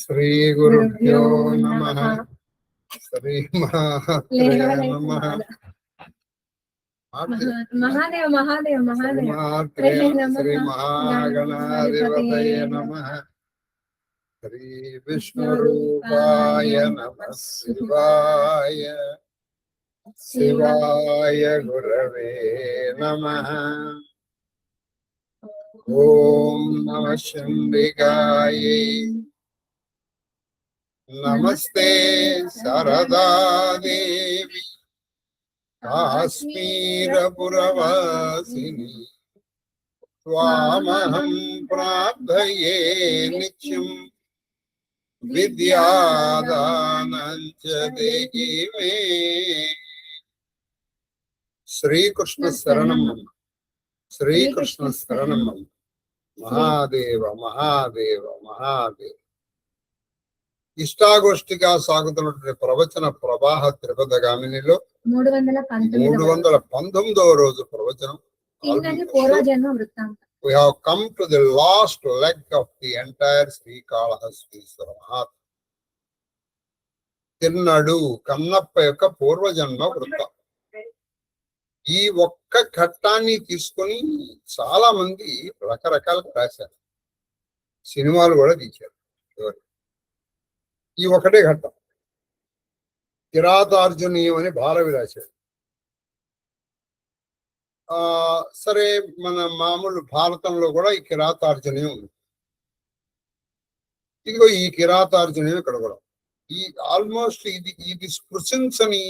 శ్రీ గురుభ్యో నమః. శ్రీ మహాదేవ నమః. మహాదేవ మహాదేవ మహాదేవ శ్రీ మహాగణాధిపతయే నమః. శ్రీ విష్ణు రూపాయ నమః శివాయ. శివాయ గురవే నమః. ఓం నమః శంభికాయై. నమస్తే శారదా దేవి కాశ్మీరపురవాసిని. త్వామహం ప్రార్థయే నిత్యం విద్యాదానం చ దేహి మే. శ్రీకృష్ణ శరణం. శ్రీకృష్ణ శరణం. మహాదేవ మహాదేవ మహాదేవ. ఇష్టాగోష్ఠిగా సాగుతున్నటువంటి ప్రవచన ప్రవాహ త్రిపదగామినిలో 319వ రోజు ప్రవచనం. We have come to the last leg of the entire Srikalahasteeswara మహాత్మ. తిన్నడు కన్నప్ప యొక్క పూర్వజన్మ వృత్తం. ఈ ఒక్క ఘట్టాన్ని తీసుకొని చాలా మంది రకరకాలుగా రాశారు, సినిమాలు కూడా తీశారు. ఈ ఒకటే ఘట్టం కిరాతార్జునీయం అని భారవి రాశాడు. సరే, మన మామూలు భారతంలో కూడా ఈ కిరాతార్జునీయం ఉంది. ఇదిగో ఈ కిరాతార్జునీయం ఇక్కడ కూడా ఈ ఆల్మోస్ట్ ఇది స్పృశించని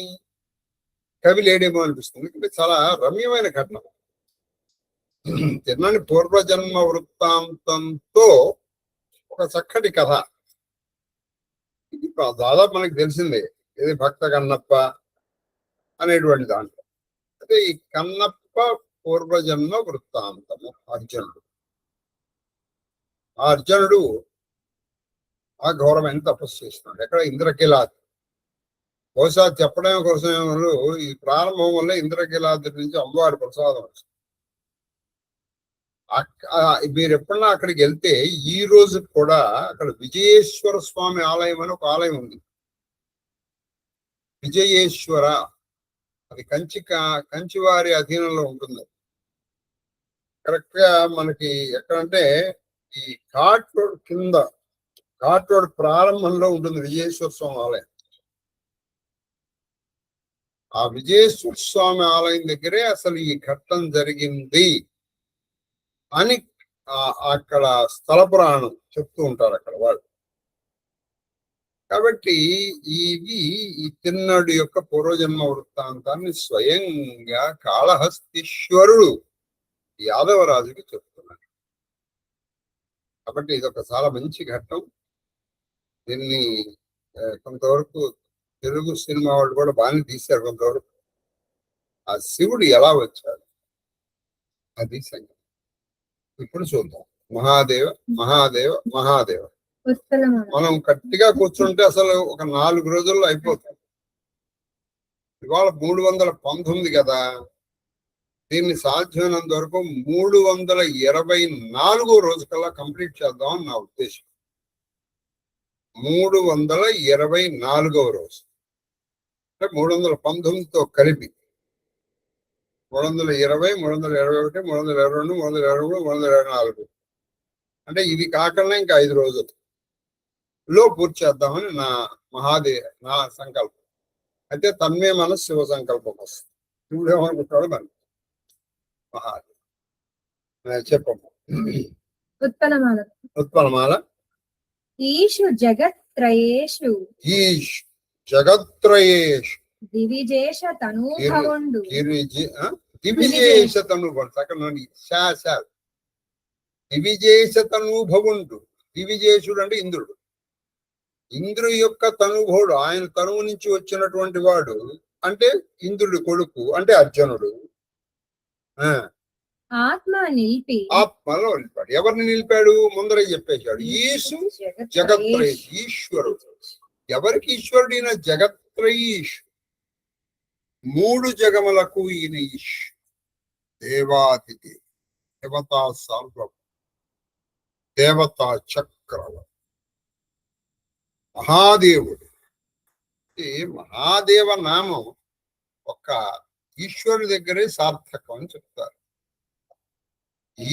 కవి లేడేమో అనిపిస్తుంది. అంటే చాలా రమ్యమైన ఘటన. తిన్నని పూర్వజన్మ వృత్తాంతంతో ఒక చక్కటి కథ. ఇది దాదాపు మనకి తెలిసిందే, ఇది భక్త కన్నప్ప అనేటువంటి దాంట్లో. అదే ఈ కన్నప్ప పూర్వజన్మ వృత్తాంతము. అర్జునుడు ఆ ఘోరమైన తపస్సు చేస్తున్నాడు. ఎక్కడ? ఇంద్రకీలాద్రి. బహుశా చెప్పడం కోసం ఈ ప్రారంభం వల్ల ఇంద్రకీలాద్రి నుంచి అమ్మవారి ప్రసాదం వచ్చింది. మీరు ఎప్పుడన్నా అక్కడికి వెళ్తే ఈ రోజు కూడా అక్కడ విజయేశ్వర స్వామి ఆలయం అని ఒక ఆలయం ఉంది. విజయేశ్వర, అది కంచివారి అధీనంలో ఉంటుంది. కరెక్ట్ గా మనకి ఎక్కడంటే ఈ ఘాట్ రోడ్ కింద, ఘాట్ రోడ్ ప్రారంభంలో ఉంటుంది విజయేశ్వర స్వామి ఆలయం. ఆ విజయేశ్వర స్వామి ఆలయం దగ్గరే అసలు ఈ ఘట్టం జరిగింది అని అక్కడ స్థల పురాణం చెప్తూ ఉంటారు అక్కడ వాళ్ళు. కాబట్టి ఇది ఈ తిన్నడు యొక్క పూర్వజన్మ వృత్తాంతాన్ని స్వయంగా కాళహస్తీశ్వరుడు యాదవరాజుకి చెప్తున్నాడు. కాబట్టి ఇది ఒక చాలా మంచి ఘట్టం. దీన్ని కొంతవరకు తెలుగు సినిమా వాళ్ళు కూడా బాగానే తీశారు. కొంతవరకు ఆ శివుడు ఎలా వచ్చాడు అది సంగతి ఇప్పుడు చూద్దాం. మహాదేవ మహాదేవ మహాదేవ. మనం గట్టిగా కూర్చుంటే అసలు ఒక 4 రోజుల్లో అయిపోతుంది. ఇవాళ 319 కదా, దీన్ని సాధ్యమైనంత వరకు 324వ రోజు కల్లా కంప్లీట్ చేద్దామని నా ఉద్దేశం. 324వ రోజు అంటే 319తో కలిపి 320, 321, 322, 323, 324 అంటే ఇది కాకుండా ఇంకా 5 రోజుల్లో పూర్తి చేద్దామని నా సంకల్పం. అయితే తన్మే మనసు శివ సంకల్పం వస్తుంది. శివుడు ఏమనుకుంటాడు మరి. మహాదేవ్ చెప్పమ్మా. ఉత్పలమాల. ఈషు జగత్రయేషు దివిజేష తనూభవుండు. దివిజేష తనూభవుడు అక్కడ దివిజేష తనూభవుండు. దివిజేషుడు అంటే ఇంద్రుడు. ఇంద్రుడి యొక్క తనుభవుడు, ఆయన తనువు నుంచి వచ్చినటువంటి వాడు అంటే ఇంద్రుడి కొడుకు అంటే అర్జునుడు. ఆత్మలో నిలిపాడు. ఎవరిని నిలిపాడు? ముందరే చెప్పేశాడు. ఈశు జగత్రయేషు, ఈశ్వరుడు. ఎవరికి ఈశ్వరుడు? ఈయన జగత్రయేషు, 3 జగములకు ఈయన ఈశ్. దేవాతిథి, దేవతా సార్వం, దేవతా చక్రవర్తి, మహాదేవుడు. ఈ మహాదేవ నామం ఒక్క ఈశ్వరుడి దగ్గరే సార్థకం అని చెప్తారు.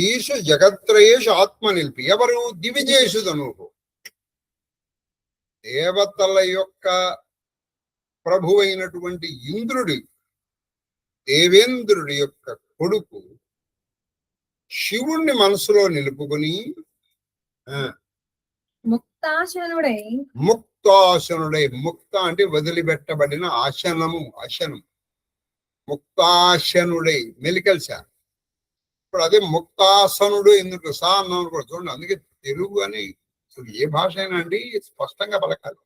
ఈశు జగత్రయేషు ఆత్మ నిలిపి. ఎవరు? దివిజేషు ధనువు, దేవతల యొక్క ప్రభు అయినటువంటి ఇంద్రుడి, దేవేంద్రుడి యొక్క కొడుకు శివుణ్ణి మనసులో నిలుపుకొని ముక్తాశనుడై, ముక్తాసనుడై, ముక్త అంటే వదిలిపెట్టబడిన ఆసనము, ఆసనం, ముక్తాసనుడై మెలికల్శారు. ఇప్పుడు అదే ముక్తాసనుడు ఎందుకు సా అన్నాను కూడా చూడండి. అందుకే తెలుగు అని ఏ భాష అయినా అండి స్పష్టంగా పలకాలి.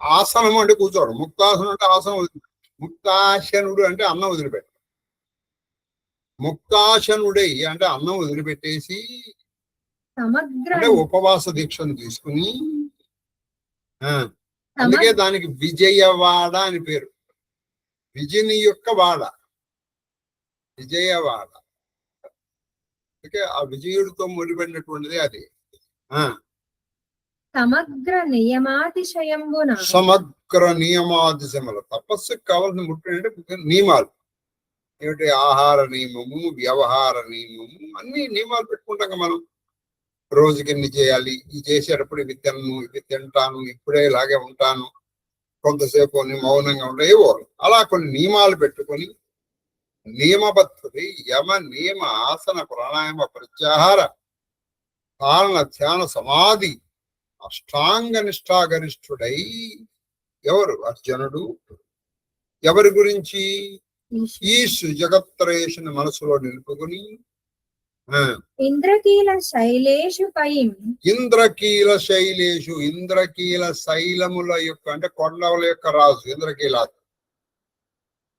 ఆసనము అంటే కూర్చోవడం, ముక్తాసనం అంటే ఆసనం వదిలిపెట్టు, ముక్తాశనుడు అంటే అన్నం వదిలిపెట్టు, ముక్తాశనుడై అంటే అన్నం వదిలిపెట్టేసి సమగ్ర అంటే ఉపవాస దీక్షను తీసుకుని, అందుకే దానికి విజయవాడ అని పేరు. విజయుని యొక్క వాడ, విజయవాడ. అందుకే ఆ విజయుడితో ముడిపడినటువంటిది అది. సమగ్ర నియమాతిశయంబున, సమగ్ర నియమాదిశములు. తపస్సుకు కావాల్సిన ముఖ్య నియమాలు ఏమిటి? ఆహార నియమము, వ్యవహార నియమము, అన్ని నియమాలు పెట్టుకుంటాం మనం. రోజుకి ఎన్ని చేయాలి, ఇది చేసేటప్పుడు ఇవి తిన్ను, ఇవి తింటాను, ఇప్పుడే ఇలాగే ఉంటాను, కొంతసేపు మౌనంగా ఉండేవో అలా కొన్ని నియమాలు పెట్టుకొని నియమబద్ధుడి యమ నియమ ఆసన ప్రాణాయామ ప్రత్యాహార ధారణ ధ్యాన సమాధి అష్టాంగ నిష్ఠాగరిష్ఠుడై ఎవరు? అర్జునుడు. ఎవరి గురించి? ఈశు జగత్రయేషుని మనసులో నిలుపుకొని ఇంద్రకీల శైలేషు పై, ఇంద్రకీల శైలేషు, ఇంద్రకీల శైలముల యొక్క అంటే కొండల యొక్క రాజు ఇంద్రకీలాద్రి,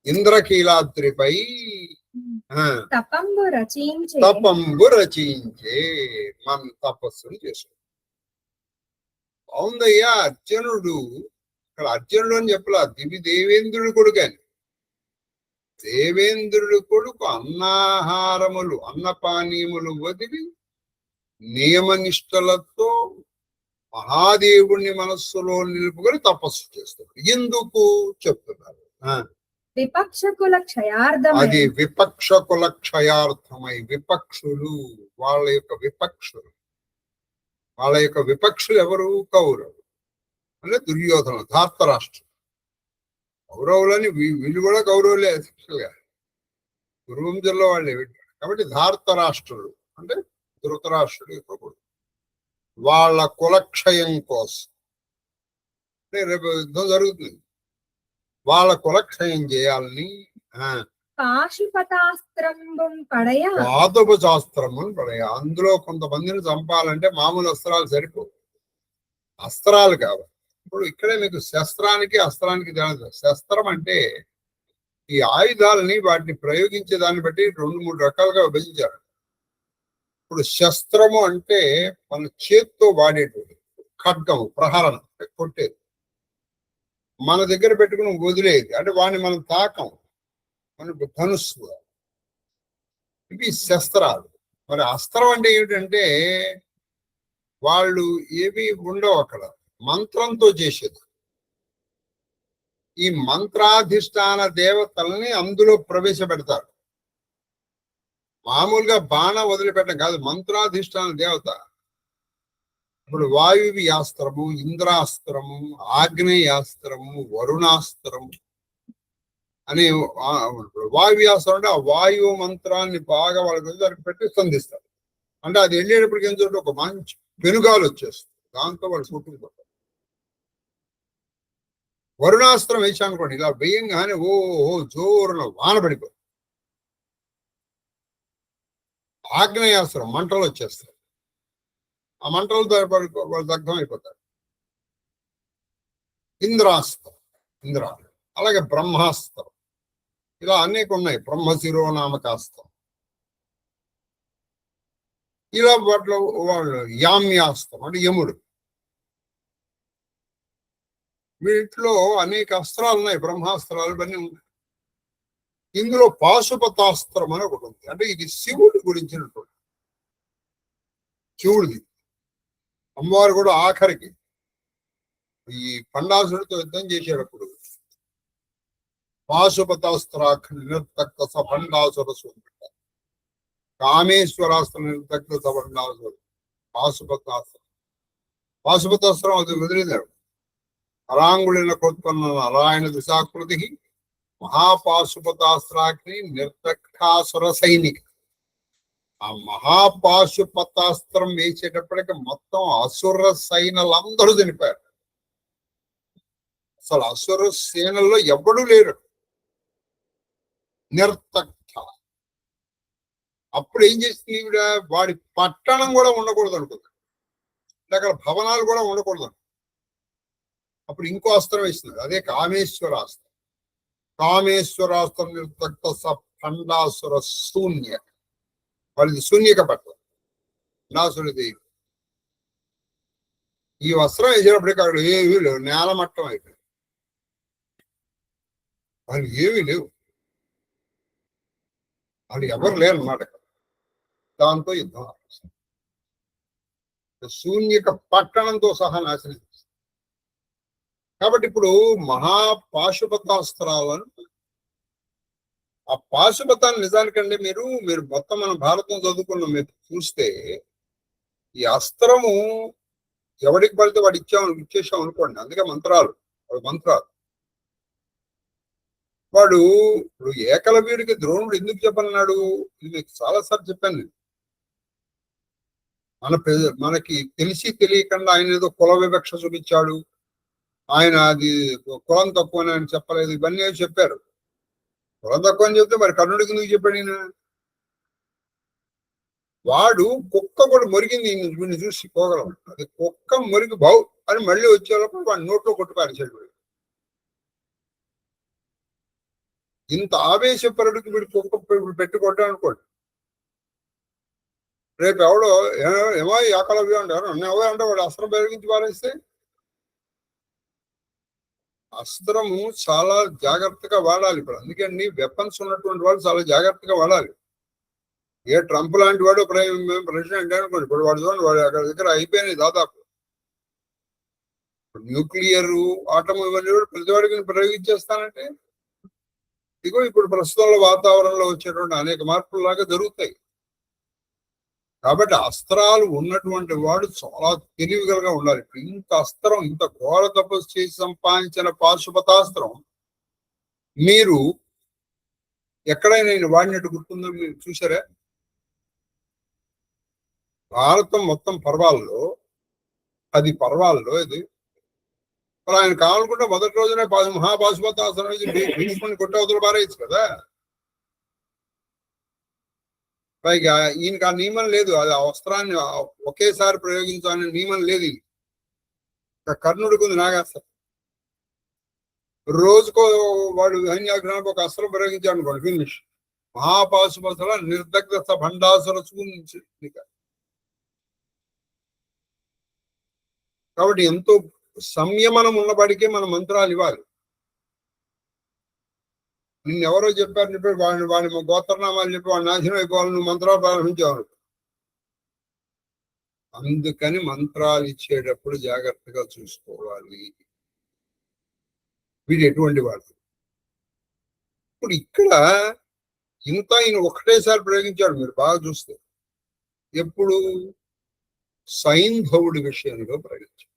ఇంద్రకీలాద్రిపై తపంబు రచించే, తపంబు రచించే మన తపస్సును చేసుకుంటాం. బాగుందయ్యా. అర్జునుడు, ఇక్కడ అర్జునుడు అని చెప్పలా, దివి దేవేంద్రుడు కొడుకు అని. దేవేంద్రుడి కొడుకు అన్నాహారములు, అన్నపానీయములు వదిలి నియమనిష్టలతో మహాదేవుణ్ణి మనస్సులో నిలుపుకొని తపస్సు చేస్తాడు. ఎందుకు చెప్తున్నారు? విపక్షకుల క్షయార్థమై, అది విపక్షకుల క్షయార్థమై. విపక్షులు, వాళ్ళ యొక్క విపక్షులు, వాళ్ళ యొక్క విపక్షులు ఎవరు? కౌరవులు అంటే దుర్యోధనులు, ధార్తరాష్ట్రులు. కౌరవులని వీళ్ళు కూడా కౌరవులే గా గురువంశంలో వాళ్ళే పెట్టారు. కాబట్టి ధార్తరాష్ట్రులు అంటే ధృతరాష్ట్రుడు యొక్క కొడుకు. వాళ్ళ కులక్షయం కోసం అంటే రేపు యుద్ధం జరుగుతుంది, వాళ్ళ కులక్షయం చేయాలని పాశుపతాస్త్రంబు పడయ, పాదోపశాస్త్రము పడయ. అందులో కొంతమందిని చంపాలంటే మామూలు అస్త్రాలు సరిపోవు, అస్త్రాలు కావాలి. ఇప్పుడు ఇక్కడే మీకు శస్త్రానికి అస్త్రానికి తేడా. శస్త్రం అంటే ఈ ఆయుధాలని వాటిని ప్రయోగించే దాన్ని బట్టి 2-3 రకాలుగా విభజించారు. ఇప్పుడు శస్త్రము అంటే మన చేత్తో వాడేటువంటి ఖడ్గము, ప్రహరణ కొట్టేది, మన దగ్గర పెట్టుకుని వదిలేది అంటే వాడిని మనం తాకం, మనకు ధనుస్సు, ఇవి శస్త్రాలు. మరి అస్త్రం అంటే ఏమిటంటే వాళ్ళు ఏవి ఉండవు అక్కడ, మంత్రంతో చేసేది. ఈ మంత్రాధిష్టాన దేవతల్ని అందులో ప్రవేశపెడతారు. మామూలుగా బాణం వదిలిపెట్టడం కాదు, మంత్రాధిష్టాన దేవత. ఇప్పుడు వాయువ్యాస్త్రము, ఇంద్రాస్త్రము, ఆగ్నేయాస్త్రము, వరుణాస్త్రము అనే వాయువ్యాస్త్రం అంటే ఆ వాయువు మంత్రాన్ని బాగా వాళ్ళకి పెట్టి సంధిస్తారు. అంటే అది వెళ్ళేటప్పటికి ఏం చూడండి, ఒక మంచి పెనుగాలు వచ్చేస్తుంది, దాంతో వాళ్ళు చుట్టుకుపోతారు. వరుణాస్త్రం వేసానుకోండి, ఇలా వేయంగానే ఓ జోరున వాన పడిపోతుంది. ఆగ్నేయాస్త్రం మంటలు వచ్చేస్తాయి, ఆ మంటలతో వాళ్ళు దగ్ధం అయిపోతారు. ఇంద్రాస్త్రం, అలాగే బ్రహ్మాస్త్రం, ఇలా అనేక ఉన్నాయి. బ్రహ్మశిరోనామకాస్త్రం, ఇలా వాటిలో వాళ్ళు యామ్యాస్త్రం అంటే యముడు. వీటిలో అనేక అస్త్రాలు ఉన్నాయి, బ్రహ్మాస్త్రాలు ఇవన్నీ ఉన్నాయి. ఇందులో పాశుపతాస్త్రం అని ఒకటి ఉంది, అంటే ఇది శివుడి గురించినటువంటి, శివుడిది. అమ్మవారు కూడా ఆఖరికి ఈ పండాసుడితో యుద్ధం చేసేటప్పుడు పాశుపతాస్త్రాక్ నిర్తక్త సభండాసుర సూత్ర కామేశ్వరాస్త్ర నిర్తక్త సభండాసుర పాశుపతాస్త్రం అది వదిలినాడు. అరాంగుళిన కొత్తున్న నారాయణ దిశాకృతి మహాపాశుపతాస్త్రాగ్ని నిర్తక్తాసుర సైనిక. ఆ మహాపాశుపతాస్త్రం వేసేటప్పటికి మొత్తం అసుర సైన్యులందరూ చనిపోయారు. అసలు అసుర సేనల్లో ఎవడూ లేరు. నిర్తక్త. అప్పుడు ఏం చేసింది ఈవిడ? వాడి పట్టణం కూడా ఉండకూడదు అనుకుంది, అక్కడ భవనాలు కూడా ఉండకూడదు. అప్పుడు ఇంకో అస్త్రం వేసింది, అదే కామేశ్వరాస్త్రం. కామేశ్వరాస్త్రం నిర్తక్త ఖండాసుర శూన్య. వాళ్ళది శూన్యక పట్టణం నాసుడిది. ఈ వస్త్రం వేసినప్పటికీ అక్కడ ఏమీ లేవు, నేలమట్టం అయిపోయింది. వాళ్ళు ఏమీ లేవు, వాళ్ళు ఎవరు లేరు అన్నమాట. దాంతో యుద్ధం శూన్యక పట్టణంతో సహా నాశనం. కాబట్టి ఇప్పుడు మహాపాశుపతాస్త్రాలను, ఆ పాశుపతాన్ని నిజానికంటే మీరు మొత్తం మన భారతం చదువుకున్న మీరు చూస్తే ఈ అస్త్రము ఎవడికి పడితే వాడు ఇచ్చేసాం అనుకోండి. అందుకే మంత్రాలు. వాడు ఇప్పుడు ఏకలవ్యుడికి ద్రోణుడు ఎందుకు చెప్పన్నాడు? ఇది మీకు చాలాసార్లు చెప్పాను నేను. మనకి తెలిసి తెలియకుండా ఆయన ఏదో కుల వివక్ష చూపించాడు, ఆయన అది కులం తక్కువ అని ఆయన చెప్పలేదు, ఇవన్నీ చెప్పారు. కులం తక్కువ అని చెప్తే మరి కర్ణుడికి ఎందుకు చెప్పాడు ఈయన? వాడు కుక్క కూడా మొరిగింది వీడిని చూసి పోగలం. అది కుక్క మొరిగి బావు అని మళ్ళీ వచ్చేటప్పుడు వాడి నోట్లో కొట్టి పారేసాడు. ఇంత ఆవేశపరుడికి వీడు కుక్క పెట్టి కొట్టాడు అనుకోండి. రేపు ఎవడో ఏమో ఏకలవ్యం అంటారు, ఎవరో అంటే వాడు అస్త్రం ప్రయోగించి పారేస్తే. అస్త్రము చాలా జాగ్రత్తగా వాడాలి. ఇప్పుడు అందుకని వెపన్స్ ఉన్నటువంటి వాళ్ళు చాలా జాగ్రత్తగా వాడాలి. ఏ ట్రంప్ లాంటి వాడు ప్రెసిడెంట్ అనుకోండి, ఇప్పుడు వాడు చూడండి, వాడు అక్కడ దగ్గర అయిపోయినాయి దాదాపు. న్యూక్లియర్ ఆటం ఇవన్నీ కూడా ప్రతివాడికి ప్రయోగించేస్తానంటే ఇగో ఇప్పుడు ప్రస్తుతంలో వాతావరణంలో వచ్చేటువంటి అనేక మార్పుల్లాగా జరుగుతాయి. కాబట్టి అస్త్రాలు ఉన్నటువంటి వాడు చాలా తెలివిగా ఉండాలి. ఇప్పుడు ఇంత అస్త్రం, ఇంత ఘోర తపస్సు చేసి సంపాదించిన పాశుపతాస్త్రం మీరు ఎక్కడైనా వాడినట్టు గుర్తుందో మీరు చూసారా? భారతం మొత్తం పర్వాల్లో 10 పర్వాల్లో ఇది మరి ఆయన కావాలనుకుంటే మొదటి రోజునే మహాపాశుపతాస్త్రం భీష్ముని కొట్టవతలు పారేయచ్చు కదా. పైగా ఈయనకి ఆ నియమం లేదు, అది ఆ వస్త్రాన్ని ఒకేసారి ప్రయోగించాలనే నియమం లేదు. కర్ణుడికి ఉంది నాగాస్త్రం. రోజుకో వాడు సైన్యాగ్రహానికి ఒక అస్త్రం ప్రయోగించాడు అనుకోండి, ఫినిష్. మహాపాశుపత నిర్దగ్ధ భండాసుర. కాబట్టి ఎంతో సంయమనం ఉన్నవాడికే మన మంత్రాలు ఇవ్వాలి. నిన్నెవరో చెప్పారు వాడి గోత్రనామాలు చెప్పి వాడు నాశనం అయిపోవాలి, నువ్వు మంత్రాలు ప్రారంభించావు. అందుకని మంత్రాలు ఇచ్చేటప్పుడు జాగ్రత్తగా చూసుకోవాలి వీడు ఎటువంటి వాడు. ఇప్పుడు ఇక్కడ ఇంత ఈయన ఒకటేసారి ప్రయోగించాడు, మీరు బాగా చూస్తే. ఎప్పుడు? సైంధవుడి విషయంలో ప్రయోగించాడు.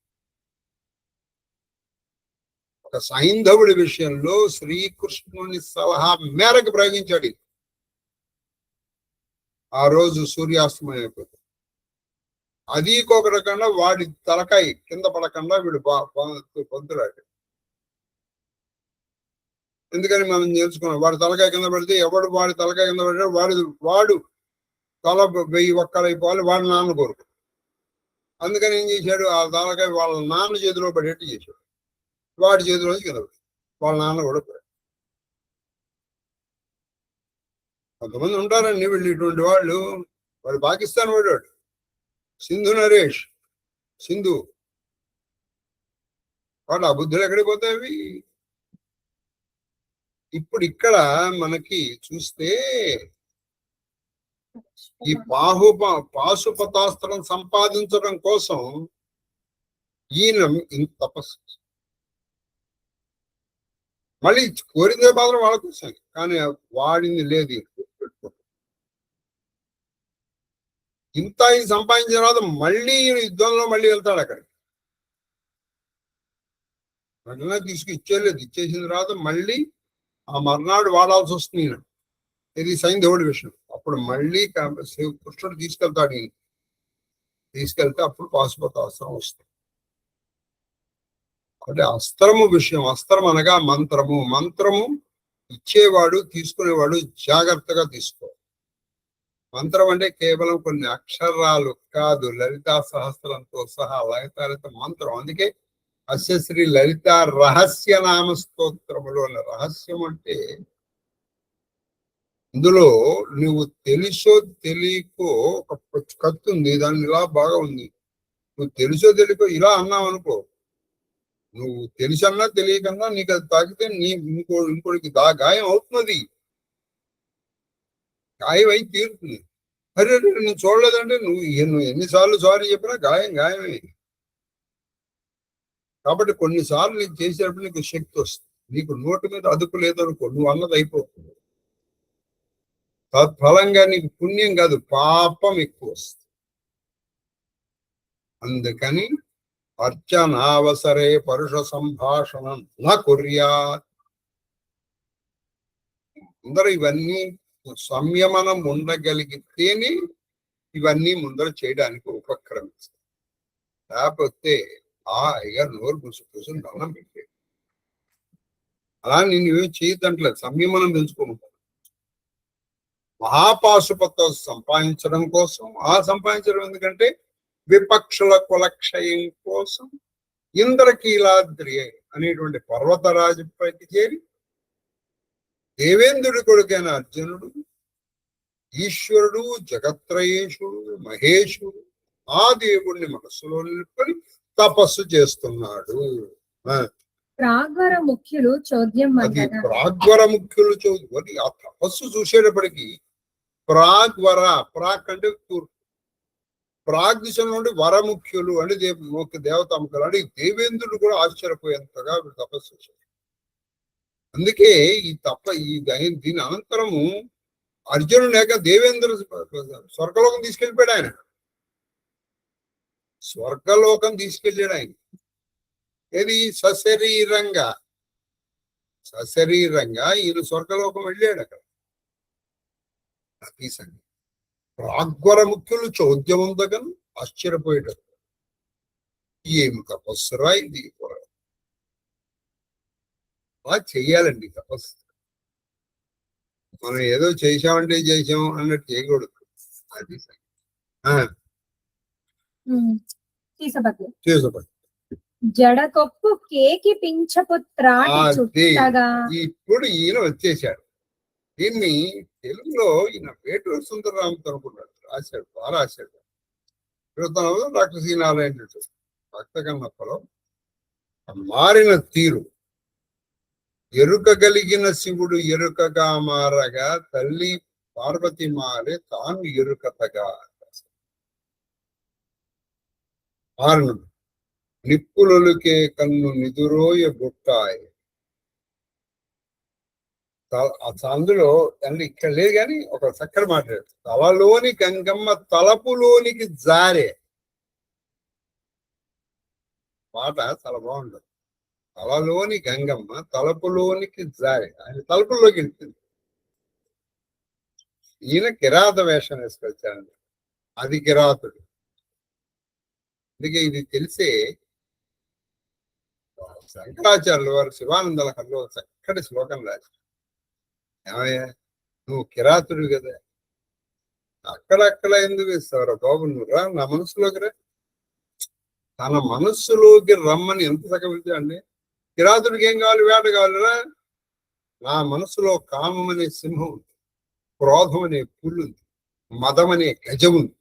ఒక సైంధవుడి విషయంలో శ్రీకృష్ణుని సలహా మేరకు ప్రయోగించాడు. ఆ రోజు సూర్యాస్తమయం అయిపోతుంది. అది ఒక రకంగా వాడి తలకాయ కింద పడకుండా వీడు పొందురాడు. ఎందుకని మనం నేర్చుకున్నాం, వాడి తలకాయ కింద పడితే ఎవడు వాడి తలకాయ కింద పడితే వాడు తల 1000 ఒక్కలైపోవాలి, వాడి నాన్న కోరుకు. అందుకని ఏం చేశాడు, ఆ తలకాయ వాళ్ళ నాన్న చేతిలో పడేట్టు చేశాడు. వాడి చేతిలో కింద పడి వాళ్ళ నాన్న కూడా పోయాడు. కొంతమంది ఉంటారండి వీళ్ళు ఇటువంటి వాళ్ళు. వాడు పాకిస్తాన్ వాడు, సింధు నరేష్, సింధు వాడు ఆ బుద్ధులు ఎక్కడికి పోతాయి. ఇప్పుడు ఇక్కడ మనకి చూస్తే ఈ పాశుపతాస్త్రం సంపాదించడం కోసం ఈయన ఇంత తపస్సు మళ్ళీ కోరిందే మాత్రం వాళ్ళ కోసం, కానీ వాడింది లేదు ఈయన. గుర్తుపెట్టుకో. ఇంత ఆయన సంపాదించిన తర్వాత మళ్ళీ ఈయన యుద్ధంలో మళ్ళీ వెళ్తాడు అక్కడ. వెంటనే ఇచ్చేయలేదు. ఇచ్చేసిన తర్వాత మళ్ళీ ఆ మర్నాడు వాడాల్సి వస్తుంది ఈయన. ఇది సైంధవుడి విషయం. అప్పుడు మళ్ళీ కృష్ణుడు తీసుకెళ్తాడు ఈయన. తీసుకెళ్తే అప్పుడు పాశుపత అస్త్రం వస్తుంది. అంటే అస్త్రము విషయం. అస్త్రం అనగా మంత్రము. మంత్రము ఇచ్చేవాడు తీసుకునేవాడు జాగ్రత్తగా తీసుకో. మంత్రం అంటే కేవలం కొన్ని అక్షరాలు కాదు, లలితా సహస్రంతో సహా లలిత మంత్రం. అందుకే అస్యశ్రీ లలిత రహస్య నామ స్తోత్రములు అన్న. రహస్యం అంటే ఇందులో నువ్వు తెలుసో తెలియకో ఒక కత్తి ఉంది, దాన్ని ఇలా బాగా ఉంది. నువ్వు తెలుసో తెలియకో ఇలా అన్నావు అనుకో, నువ్వు తెలిసన్నా తెలియకన్నా నీకు అది తాకితే ఇంకోటికి గాయం అవుతున్నది, గాయం అయి తీరుతుంది. అరే నేను చూడలేదంటే నువ్వు ఎన్నిసార్లు సారీ చెప్పినా గాయమే. కాబట్టి కొన్నిసార్లు నీకు చేసేటప్పుడు నీకు శక్తి వస్తుంది. నీకు నోటి మీద అదుపు లేదనుకో, నువ్వు అన్నది అయిపోతుంది. తత్ఫలంగా నీకు పుణ్యం కాదు, పాపం ఎక్కువ వస్తుంది. అందుకని అర్చనావసరే పరుష సంభాషణం నా కొర్యాత్. అందరూ ఇవన్నీ సంయమనం ఉండగలిగితేనే ఇవన్నీ ముందర చేయడానికి ఉపక్రమిస్తాయి. లేకపోతే అయ్యారు నోరు కూర్చొని దండం పెట్టే అలా నేను ఏం చేయద్దంటలేదు. సంయమనం పెంచుకోమంటాను. మహాపాశుపత సంపాదించడం కోసం, సంపాదించడం ఎందుకంటే విపక్షుల కులక్షయం కోసం ఇంద్రకీలాద్రి అనేటువంటి పర్వతరాజుపైకి చేరి దేవేంద్రుడి కొడుకైన అర్జునుడు ఈశ్వరుడు, జగత్రయేశుడు, మహేశుడు ఆ దేవుణ్ణి మనస్సులో నిలుపుకొని తపస్సు చేస్తున్నాడు. ప్రాగ్వర ముఖ్యులు చోద్యం. అది ప్రాగ్వర ముఖ్యులు చోద్యం. ఆ తపస్సు చూసేటప్పటికి ప్రాగ్వర, ప్రాక్ అంటే తూర్పు, ప్రాగ్ దిశలో నుండి వరముఖ్యులు అంటే దేవతాముఖులు అంటే దేవేంద్రుడు కూడా ఆశ్చర్యపోయేంతగా తపస్సు చేశారు. అందుకే దీని అనంతరము అర్జునుడు లేక దేవేంద్ర స్వర్గలోకం తీసుకెళ్ళిపోయాడు. ఆయన స్వర్గలోకం తీసుకెళ్ళాడు. ఆయన ఏది సశరీరంగా ఈయన స్వర్గలోకం వెళ్ళాడు. అక్కడ ఈ సంగతి ప్రాగ్వర ముఖ్యులు చోద్యమం దగ్గర ఆశ్చర్యపోయేటప్పుడు ఏమి తపస్సురా ఇది, అలా చెయ్యాలండి తపస్సు. మనం ఏదో చేసామంటే చేసాం అన్నట్టు చేయకూడదు. అది జడకొప్పు కేకి పింఛపుత్రాటి. ఇప్పుడు ఈయన వచ్చేసాడు. దీన్ని తెలుగులో ఈయన వేటూరు సుందరరామతో అనుకున్నాడు, రాశాడు, బాగా రాశాడు. డాక్టర్ సి నారాయణ భక్త కన్నప్పలో మారిన తీరు. ఎరుకగలిగిన శివుడు ఎరుకగా మారగా తల్లి పార్వతి మారే తాను ఎరుకతగా. మారణం నిప్పులొలికే కన్ను నిదురోయ బుట్టాయి. అందులో అంటే ఇక్కడ లేదు కానీ ఒక చక్కటి మాట్లాడు. తలలోని గంగమ్మ తలపులోనికి జారే మాట చాలా బాగుంటుంది. తలలోని గంగమ్మ తలపులోనికి జారే, ఆయన తలుపుల్లోకి వెళ్తుంది. ఈయన కిరాత వేషం వేసుకొచ్చాడు, అది కిరాతుడు. అందుకే ఇది తెలిసే శంకరాచార్యుల వారు శివానంద లహరిలో చక్కటి శ్లోకం రాశారు. ఏమయ్యా నువ్వు కిరాతుడు కదా, అక్కడక్కడ ఎందుకు ఇస్తావురా బాబు, నువ్వు రా నా మనసులోకి రా. తన మనస్సులోకి రమ్మని ఎంత చక్కగా అండి. కిరాతుడికి ఏం కావాలి? వేట కావాలిరా. నా మనసులో కామం అనే సింహం ఉంది, క్రోధం అనే పుల్లు ఉంది, మదం అనే గజం ఉంది,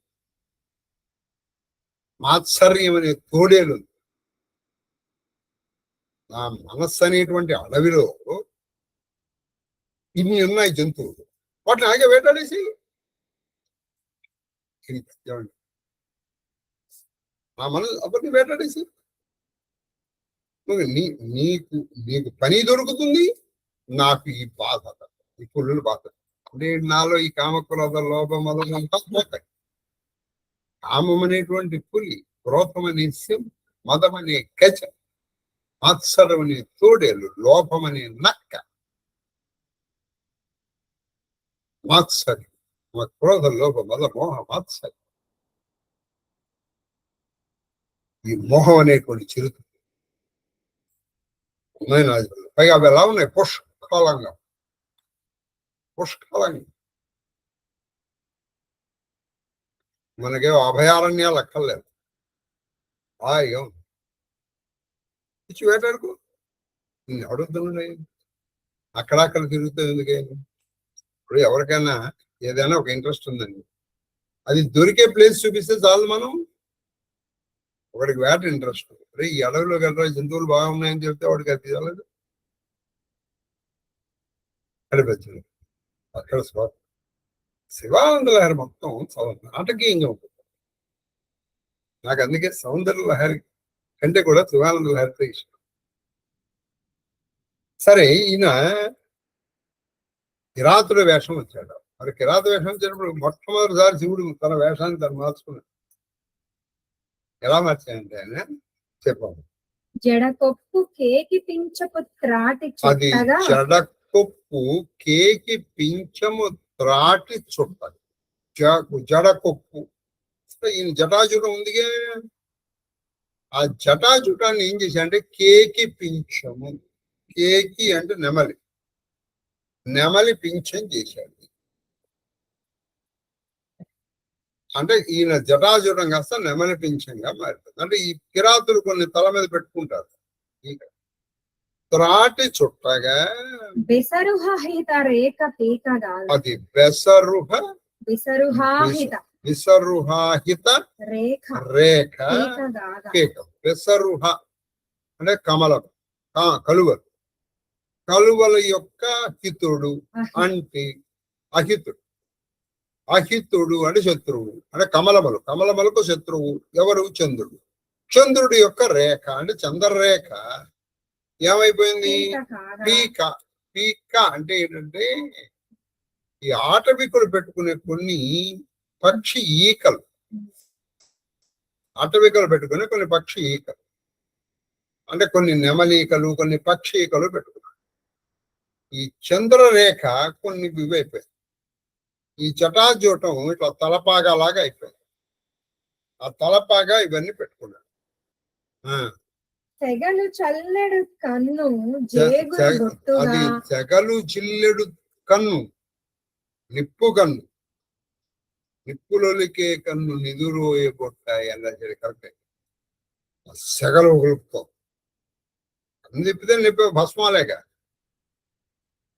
మాత్సర్యం అనే తోడేలు ఉంది. నా మనస్సు అనేటువంటి అడవిలో ఇన్ని ఉన్నాయి జంతువులు, వాటిని ఆగే వేటాడేసి నా మనసు అప్పటిని వేటాడేసి నీకు నీకు పని దొరుకుతుంది, నాకు ఈ బాధ, ఈ పుల్లులు బాధ అంటే నాలో ఈ కామక్రోధ లోభం మొదలంతా పోతాయి. కామం అనేటువంటి పులి, క్రోధం అనే సింహం, మదం అనే గజ, మాత్సరం అనే తోడేలు, లోభం అనే నక్క, మాత్సర్యం, క్రోధ లోభ మద మోహ మాత్సర్యం, ఈ మోహం అనేటువంటి చిరుత ఉన్నాయి నా జీవితంలో. పైగా అవి ఎలా ఉన్నాయి? పుష్కలంగా మనకేమో అభయారణ్యాలు అక్కర్లేదు, హాయిగా ఉంది. పిచ్చి వేటాడుకో, నేను అడుగుతున్నాయి అక్కడక్కడ తిరుగుతూ ఎందుకైనా. ఇప్పుడు ఎవరికైనా ఏదైనా ఒక ఇంట్రెస్ట్ ఉందండి, అది దొరికే ప్లేస్ చూపిస్తే చాలు. మనం ఒకడికి వేట ఇంట్రెస్ట్, ఈ అడవిలోకి వెళ్ళరా జంతువులు బాగున్నాయని చెప్తే వాడికి అది తెలదు. అడిపించదు అక్కడ శివానంద లహరి మొత్తం నాటకీయంగా ఉంటుంది. నాకు అందుకే సౌందర్య లహరి కంటే కూడా శివానంద లహరితో ఇష్టం. సరే, ఈయన కిరాతుల వేషం వచ్చాడు. మరి కిరాత వేషం వచ్చినప్పుడు మొట్టమొదటిసారి శివుడు తన వేషాన్ని తను మార్చుకున్నాడు. ఎలా మార్చాయంటే ఆయన చెప్పాము, జడకొప్పు కేకి పింఛపు త్రాటి అది జడకొప్పు కేకి పింఛము త్రాటి చుట్టది. జడకొప్పు ఈయన జటాజుటం ఉందిగా, ఆ జటాజుటాన్ని ఏం చేశాడంటే కేకి పింఛము, కేకి అంటే నెమలి, నెమలి పింఛం చేశాడు. అంటే ఈయన జటాజుటం కాస్త నెమలి పింఛంగా మారుతుంది. అంటే ఈ కిరాతులు కొన్ని తల మీద పెట్టుకుంటారు. త్రాటి చుట్టగా అది విసరుహాహిత రేఖ కేకం. విసరుహ అంటే కమలం, కలువలు, కలువల యొక్క హితుడు అంటే అహితుడు, అహితుడు అంటే శత్రువు, అంటే కమలములు, కమలములకు శత్రువు ఎవరు? చంద్రుడు. చంద్రుడి యొక్క రేఖ అంటే చంద్రరేఖ ఏమైపోయింది? పీక. పీక అంటే ఏంటంటే ఈ ఆటవికులు పెట్టుకునే కొన్ని పక్షి ఈకలు, ఆటవికలు పెట్టుకునే కొన్ని పక్షి ఈకలు, అంటే కొన్ని నెమలీకలు, కొన్ని పక్షి ఈకలు పెట్టుకున్నారు. ఈ చంద్రరేఖ కొన్ని ఇవైపోయింది. ఈ జటాజూటం ఇట్లా తలపాగా లాగా అయిపోయింది. ఆ తలపాగా ఇవన్నీ పెట్టుకున్నాడు. తెగలు చల్లెడు కన్ను, అది తెగలు చిల్లెడు కన్ను, నిప్పు కన్ను, నిప్పులొలికే కన్ను నిదురోయే కొట్టాయి అన్నది కరెక్టే. సెగలు కలుపుతాం, కన్ను తిప్పితే నిప్పే భస్మాలేగా.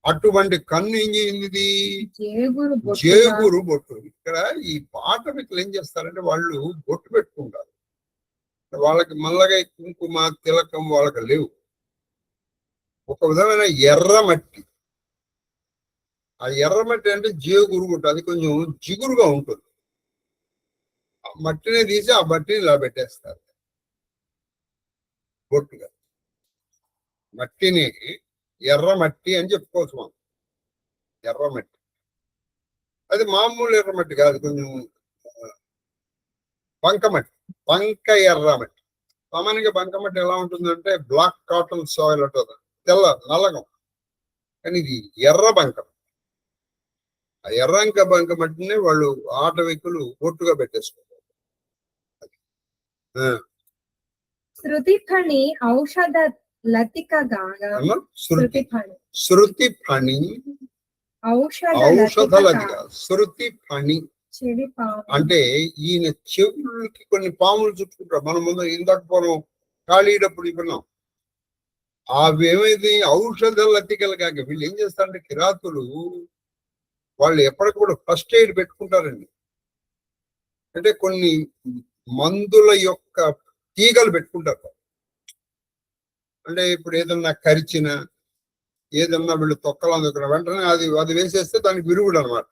అటువంటి కన్ను ఏం చేయింది? జేగురు బొట్టు. ఇక్కడ ఈ పాట మీకు ఏం చేస్తారంటే వాళ్ళు బొట్టు పెట్టుకుంటారు. వాళ్ళకి మల్లగా కుంకుమ తిలకం వాళ్ళకి లేవు. ఒక విధమైన ఎర్రమట్టి, ఆ ఎర్రమట్టి అంటే జేగురు బొట్టు, అది కొంచెం జిగురుగా ఉంటుంది. ఆ మట్టిని తీసి ఆ మట్టిని ఇలా పెట్టేస్తారు బొట్టుగా. మట్టిని ఎర్రమట్టి అని చెప్పుకోవచ్చు మనం. ఎర్రమట్టి అది మామూలు ఎర్రమట్టి కాదు, కొంచెం బంకమట్టి, బంక ఎర్రమట్టి. సామాన్యంగా బంకమట్టి ఎలా ఉంటుందంటే బ్లాక్ కాటన్ సాయిల్ ఉంటుంది, తెల్ల నల్లగం. కానీ ఇది ఎర్ర బంకం. ఆ ఎర్రంక బంకమట్టిని వాళ్ళు ఆటవికులు బొట్టుగా పెట్టేసుకుంటారు. శృతి ఫణి ఔషధ లతిక గాగా, శృతి ఫణి ఔషధ లతిక. శృతి ఫణి అంటే ఈయన చెవులకి కొన్ని పాములు చుట్టుకుంటారు. మనం ముందు ఇందాక మనం ఖాళీడప్పుడు విన్నాం. అవేమైంది? ఔషధ లతికలు కాక వీళ్ళు ఏం చేస్తారంటే కిరాతులు వాళ్ళు ఎప్పటికప్పుడు ఫస్ట్ ఎయిడ్ పెట్టుకుంటారండి. అంటే కొన్ని మందుల యొక్క తీగలు పెట్టుకుంటారు. అంటే ఇప్పుడు ఏదన్నా కరిచిన, ఏదన్నా వీళ్ళు తొక్కలు అందుకున్న వెంటనే అది వేసేస్తే దానికి విరుగుడు అనమాట.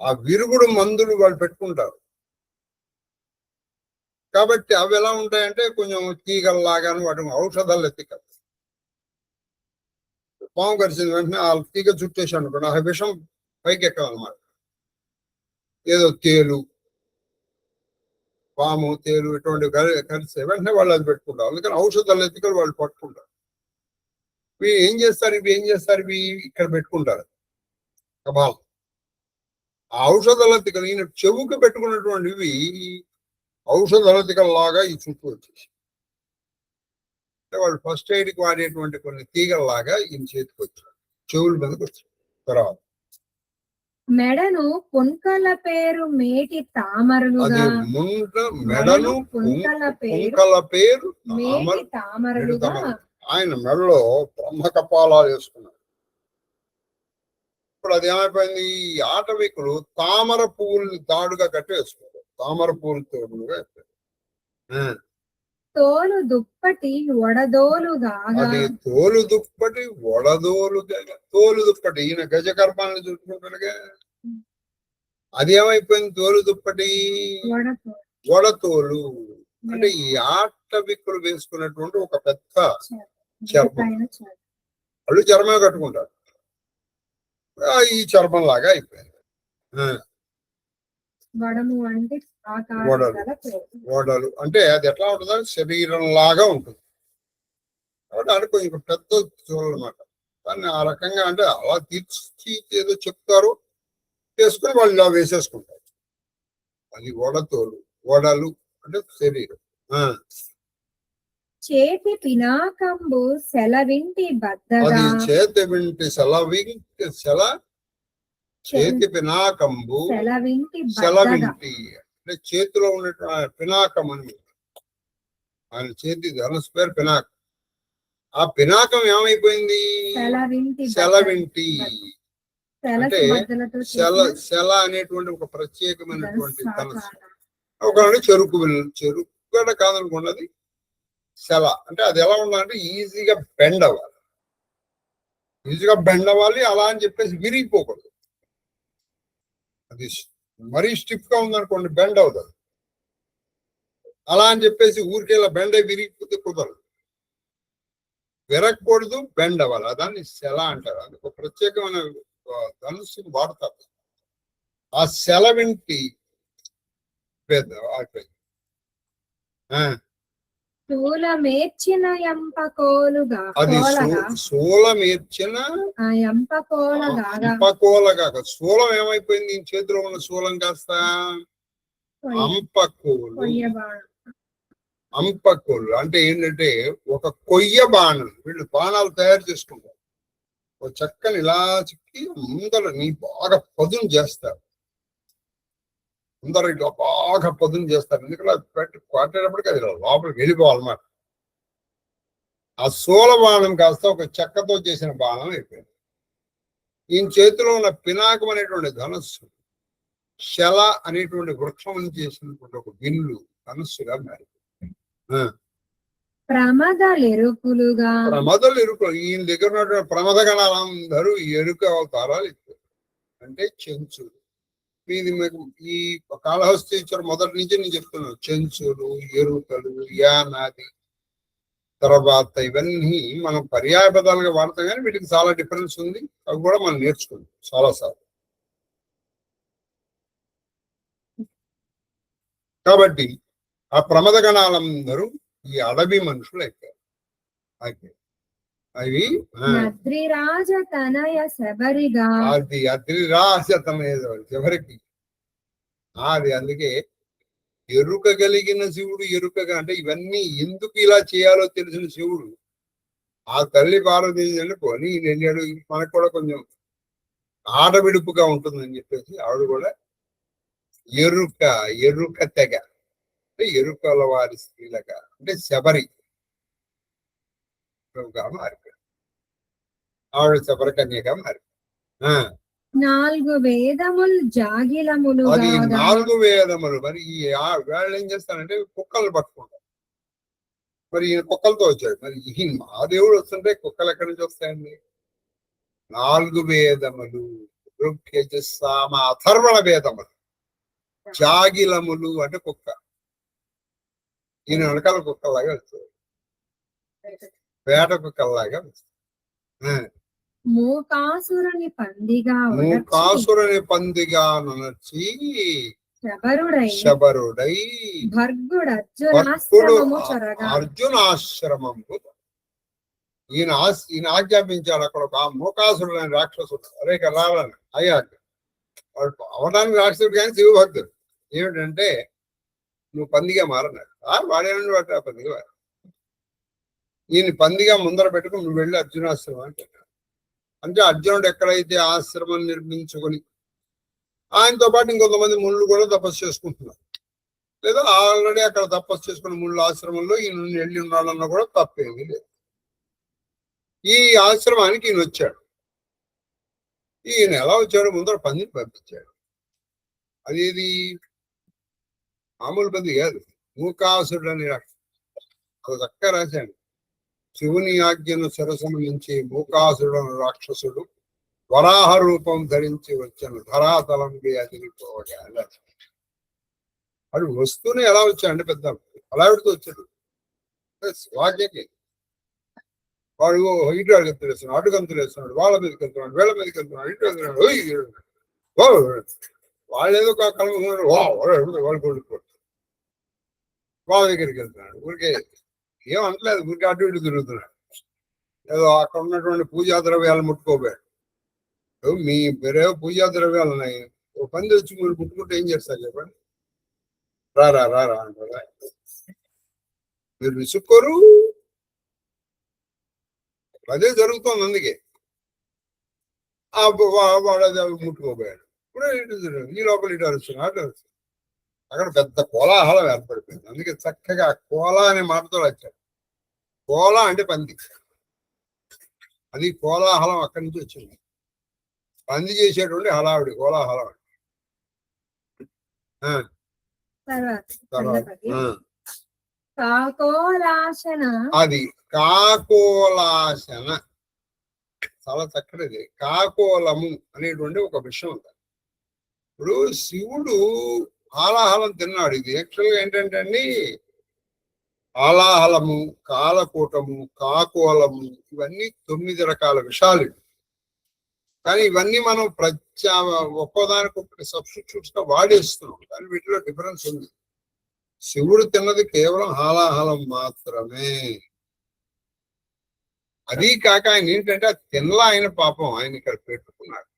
ఆ విరుగుడు మందులు వాళ్ళు పెట్టుకుంటారు. కాబట్టి అవి ఎలా ఉంటాయంటే కొంచెం తీగల్లాగాను వాటి ఔషధ లతికలు. పాము కరిచిన వెంటనే ఆ తీగ చుట్టేసి అనుకోండి, ఆ విషం పైకి ఎక్కాలన్నమాట. ఏదో తేలు, పాము, తేలు ఇటువంటి కలిస్తే వెంటనే వాళ్ళు అది పెట్టుకుంటారు. అందుకని ఔషధ లతికలు వాళ్ళు పట్టుకుంటారు. ఇవి ఏం చేస్తారు ఇవి ఇక్కడ పెట్టుకుంటారు కపాలం. ఆ ఔషధ లతికలు ఈయన చెవుకు పెట్టుకున్నటువంటివి ఔషధ లతికల లాగా ఈ చుట్టూ వచ్చేసి, అంటే వాళ్ళు ఫస్ట్ ఎయిడ్కి వాడేటువంటి కొన్ని తీగల్లాగా ఈయన చేతికి వచ్చారు, చెవుల మీదకి వచ్చారు. తర్వాత మెడను పుంకల పేరు మేటి తామరలుగా, అది మెడను పుంకల పుంకల పేరు మేటి తామరలుగా ఆయన మెడలో బ్రహ్మ కపాలాలు వేసుకున్నారు. ఇప్పుడు అది ఏమైపోయింది, ఈ ఆటవికులు తామర పువ్వుల్ని తాడుగా కట్టి వేసుకున్నారు. తామర పువ్వులు తోడుగా తోలు దుప్పటి వడదోలుగా, అది తోలు దుప్పటి వడదోలుగా. తోలు దుప్పటి ఈయన గజకర్మాలను చూసుకుంటాడుగా, అది ఏమైపోయింది తోలు దుప్పటి వడతోలు. అంటే ఈ ఆటవికులు వేసుకున్నటువంటి ఒక పెద్ద చర్మం. వాళ్ళు చర్మమే కట్టుకుంటారు, ఈ చర్మం లాగా అయిపోయింది. వడలు అంటే అది ఎట్లా ఉంటుందని శరీరం లాగా ఉంటుంది. కాబట్టి అది కొంచెం పెద్ద చూడాలన్నమాట. కానీ ఆ రకంగా అంటే అలా తీర్చి ఏదో చెప్తారు, చేసుకుని వాళ్ళు ఇలా వేసేసుకుంటారు. అది వడతోలు. వడలు అంటే శరీరం. చేతి పినాకంబు సెలవింటి బద్దగా, అది చేతి వింటి చేతి పినాకంబు సెలవింటి అంటే చేతిలో ఉన్నటువంటి పినాకం అని. ఆయన చేతి ధనుసు పేరు పినాకం. ఆ పినాకం ఏమైపోయింది సెలవింటి. అంటే శల అనేటువంటి ఒక ప్రత్యేకమైనటువంటి ధనుసు. ఒకటి చెరుకు చెరుకు కాదనుకున్నది శల. అంటే అది ఎలా ఉండాలంటే ఈజీగా బెండ్ అవ్వాలి. అలా అని చెప్పేసి విరిగిపోకూడదు. అది మరీ స్టిఫ్ గా ఉందనుకోండి బెండ్ అవుతుంది. అలా అని చెప్పేసి ఊరికేలా బెండ్ అయి విరిగిపోతే కుదరదు. విరగకూడదు, బెండ్ అవ్వాలి. దాన్ని శల అంటారు. అది ఒక ప్రత్యేకమైన ధనుసుని వాడతారు. ఆ సెలవింటి పెద్ద శూలమేర్చిన ఎంపకోలుగా, అది శూలమేర్చిన ఎంపకోలగా. శూలం ఏమైపోయింది, చేతిలో ఉన్న శూలం కాస్త అంపకోలు. అంటే ఏంటంటే ఒక కొయ్య బాణం. వీళ్ళు బాణాలు తయారు చేసుకుంటారు. ఒక చక్కని ఇలా చిక్కి ముందర నీ బాగా పదును చేస్తారు. అందరూ ఇట్లా బాగా పదును చేస్తారు. ఎందుకంటే అది పెట్టి కొట్టేటప్పటికి అది లోపలికి వెళ్ళిపోవాలన్నమాట. ఆ శూల బాణం కాస్త ఒక చెక్కతో చేసిన బాణం అయిపోయింది. ఈయన చేతిలో ఉన్న పినాకం అనేటువంటి ధనస్సు శల అనేటువంటి వృక్షం నుంచి చేసినటువంటి ఒక విల్లు ధనస్సుగా మారిపోయింది. ప్రమదలు ఎరుకులు. ఈయన దగ్గర ఉన్నటువంటి ప్రమద గణాలందరూ ఎరుక అవతారాలు ఇచ్చారు. అంటే చెంచులు. ఇది మీకు ఈ కాళహస్తీశ్వర మొదటి నుంచి నేను చెప్తున్నాను. చెంచులు, ఎరుకలు, యానాది, తర్వాత ఇవన్నీ మనం పర్యాయ పదాలుగా వాడతాం, కానీ వీటికి చాలా డిఫరెన్స్ ఉంది. అవి కూడా మనం నేర్చుకుంటాం చాలాసార్లు. కాబట్టి ఆ ప్రమద గణాలందరూ ఈ అడవి మనుషులు అయిపోయారు. అవి అద్రిరాజ తనయ శబరిగా, అది అద్రిరాజ తనయ శబరికి. అది అందుకే ఎరుక కలిగిన శివుడు. ఎరుకగా అంటే ఇవన్నీ ఎందుకు ఇలా చేయాలో తెలిసిన శివుడు ఆ తల్లి పార్వతీదేవిని పోని వెళ్ళాడు. మనకు కూడా కొంచెం ఆడవిడుపుగా ఉంటుందని చెప్పేసి ఆవిడ కూడా ఎరుక తెగ అంటే ఎరుకల వారి స్త్రీలుగా అంటే శబరి మారిపోయాడు. ఆవిడ శబర కన్యగా మారిపోయాడు. 4 వేదములు జాగిలములు. అది 4 వేదములు. మరి ఈ వాళ్ళు ఏం చేస్తారంటే కుక్కలు పట్టుకుంటారు. మరి ఈయన కుక్కలతో వచ్చాడు. మరి ఈ మా దేవుడు వస్తుంటే కుక్కలు ఎక్కడి నుంచి వస్తాయండి? 4 వేదములు, అథర్వణ వేదములు, జాగిలములు అంటే కుక్క. ఈయన వెనకాల కుక్కల్లాగా వెళ్తుంది, వేట కుక్కల్లాగా వెళ్తుంది. మూకాసురుని పందిగా మూకాసురుని పందిగా ననర్చి శబరుడై భర్గుడు అర్జునాశ్రమము. ఈయన ఆజ్ఞాపించాడు అక్కడ ఒక మూకాసురుడు అని రాక్షసుడు, అరే రాలని అయ్యాక వాడు అవడానికి రాక్షసుడు కానీ శివభక్తుడు. ఏమిటంటే నువ్వు పందిగా మారన్నాడు. వాడేనండి వాడు పందిగా. ఈయన పందిగా ముందర పెట్టుకుని నువ్వు వెళ్ళి అర్జునాశ్రమం అంటున్నాడు. అంటే అర్జునుడు ఎక్కడైతే ఆశ్రమం నిర్మించుకొని ఆయనతో పాటు ఇంకొంతమంది ముళ్ళు కూడా తపస్సు చేసుకుంటున్నారు, లేదా ఆల్రెడీ అక్కడ తపస్సు చేసుకున్న ముళ్ళు ఆశ్రమంలో ఈయన వెళ్ళి ఉన్నాడన్నా కూడా తప్పేమీ లేదు. ఈ ఆశ్రమానికి ఈయన వచ్చాడు. ఈయన ఎలా వచ్చాడు? ముందర పందిని పంపించాడు. అదేది మామూలు పంది కాదు, మూకాసురుడు అని అది చక్కగా రాశాడు. శివుని ఆజ్ఞను శిరసము నుంచి మూకాసురుడు రాక్షసుడు వరాహ రూపం ధరించి వచ్చాను ధరాతలం అదిరిపోగా. వాడు వస్తూనే ఎలా వచ్చాడంటే పెద్ద అలావిడితో వచ్చాడు. వాక్యకి వాడు ఇటు అడుగుతూ వేస్తున్నాడు, అటు గంతులు వేస్తున్నాడు, వాళ్ళ మీదకి వెళ్తున్నాడు, వీళ్ళ మీదకి వెళ్తున్నాడు, ఇటు వెళ్తున్నాడు. వాళ్ళు ఏదో కలుగుతున్నారు, వాళ్ళు కొడుకు వాళ్ళ దగ్గరికి వెళ్తున్నాడు. ఊరికే ఏం అనట్లేదు, ఊరికే అటు ఇటు తిరుగుతున్నాడు. ఏదో అక్కడ ఉన్నటువంటి పూజా ద్రవ్యాలు ముట్టుకోబోయాడు. మీ వేరే పూజా ద్రవ్యాలు ఉన్నాయి, ఓ పంది వచ్చి మీరు ముట్టుకుంటే ఏం చేస్తారు చెప్పండి? రారా రారా అంటారా? మీరు విసుక్కోరు. అదే జరుగుతోంది. అందుకే వాడు అది ముట్టుకోబోయాడు. ఇప్పుడు ఈ లోపల ఇటు అరుస్తున్నాడు, అటు అరుస్తున్నాడు. అక్కడ పెద్ద కోలాహలం ఏర్పడిపోయింది. అందుకే చక్కగా కోలా అనే మాటతో వచ్చాడు. కోలా అంటే పంది, అది కోలాహలం అక్కడి నుంచి వచ్చింది. పంది చేసేటువంటి హడావిడి కోలాహలం. అది కాకోలాసన, చాలా చక్కటిది. కాకోలము అనేటువంటి ఒక విషయం ఉంది. ఇప్పుడు శివుడు హాలాహలం తిన్నాడు. ఇది యాక్చువల్గా ఏంటంటే అండి, హాలాహలము, కాలకూటము, కాకోలము ఇవన్నీ 9 రకాల విషాలు. కానీ ఇవన్నీ మనం ఒక్కోదానికి సబ్స్టిట్యూట్స్ గా వాడేస్తున్నాం. కానీ వీటిలో డిఫరెన్స్ ఉంది. శివుడు తిన్నది కేవలం హాలాహలం మాత్రమే. అది కాక ఆయన ఏంటంటే అది తినలా, ఆయన పాపం ఆయన ఇక్కడ పెట్టుకున్నాడు.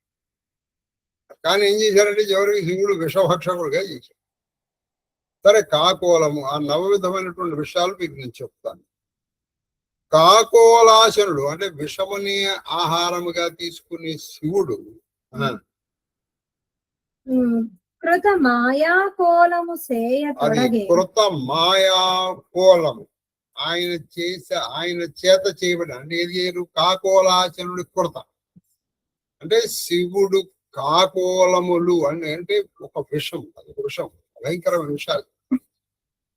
కానీ ఏం చేశారంటే ఎవరికి శివుడు విషభక్షకుడుగా చేశాడు. సరే, కాకోలము ఆ 9 విధమైనటువంటి విషయాలు మీకు నేను చెప్తాను. కాకోలాసనుడు అంటే విషముని ఆహారముగా తీసుకునే శివుడు కృత మాయా కోలము ఆయన చేత చేయబడి అంటే ఏది కాకోలాసనుడి కృత అంటే శివుడు కాకోలములు అంటే ఒక విషం, అది విషం, భయంకరమైన విషాలు.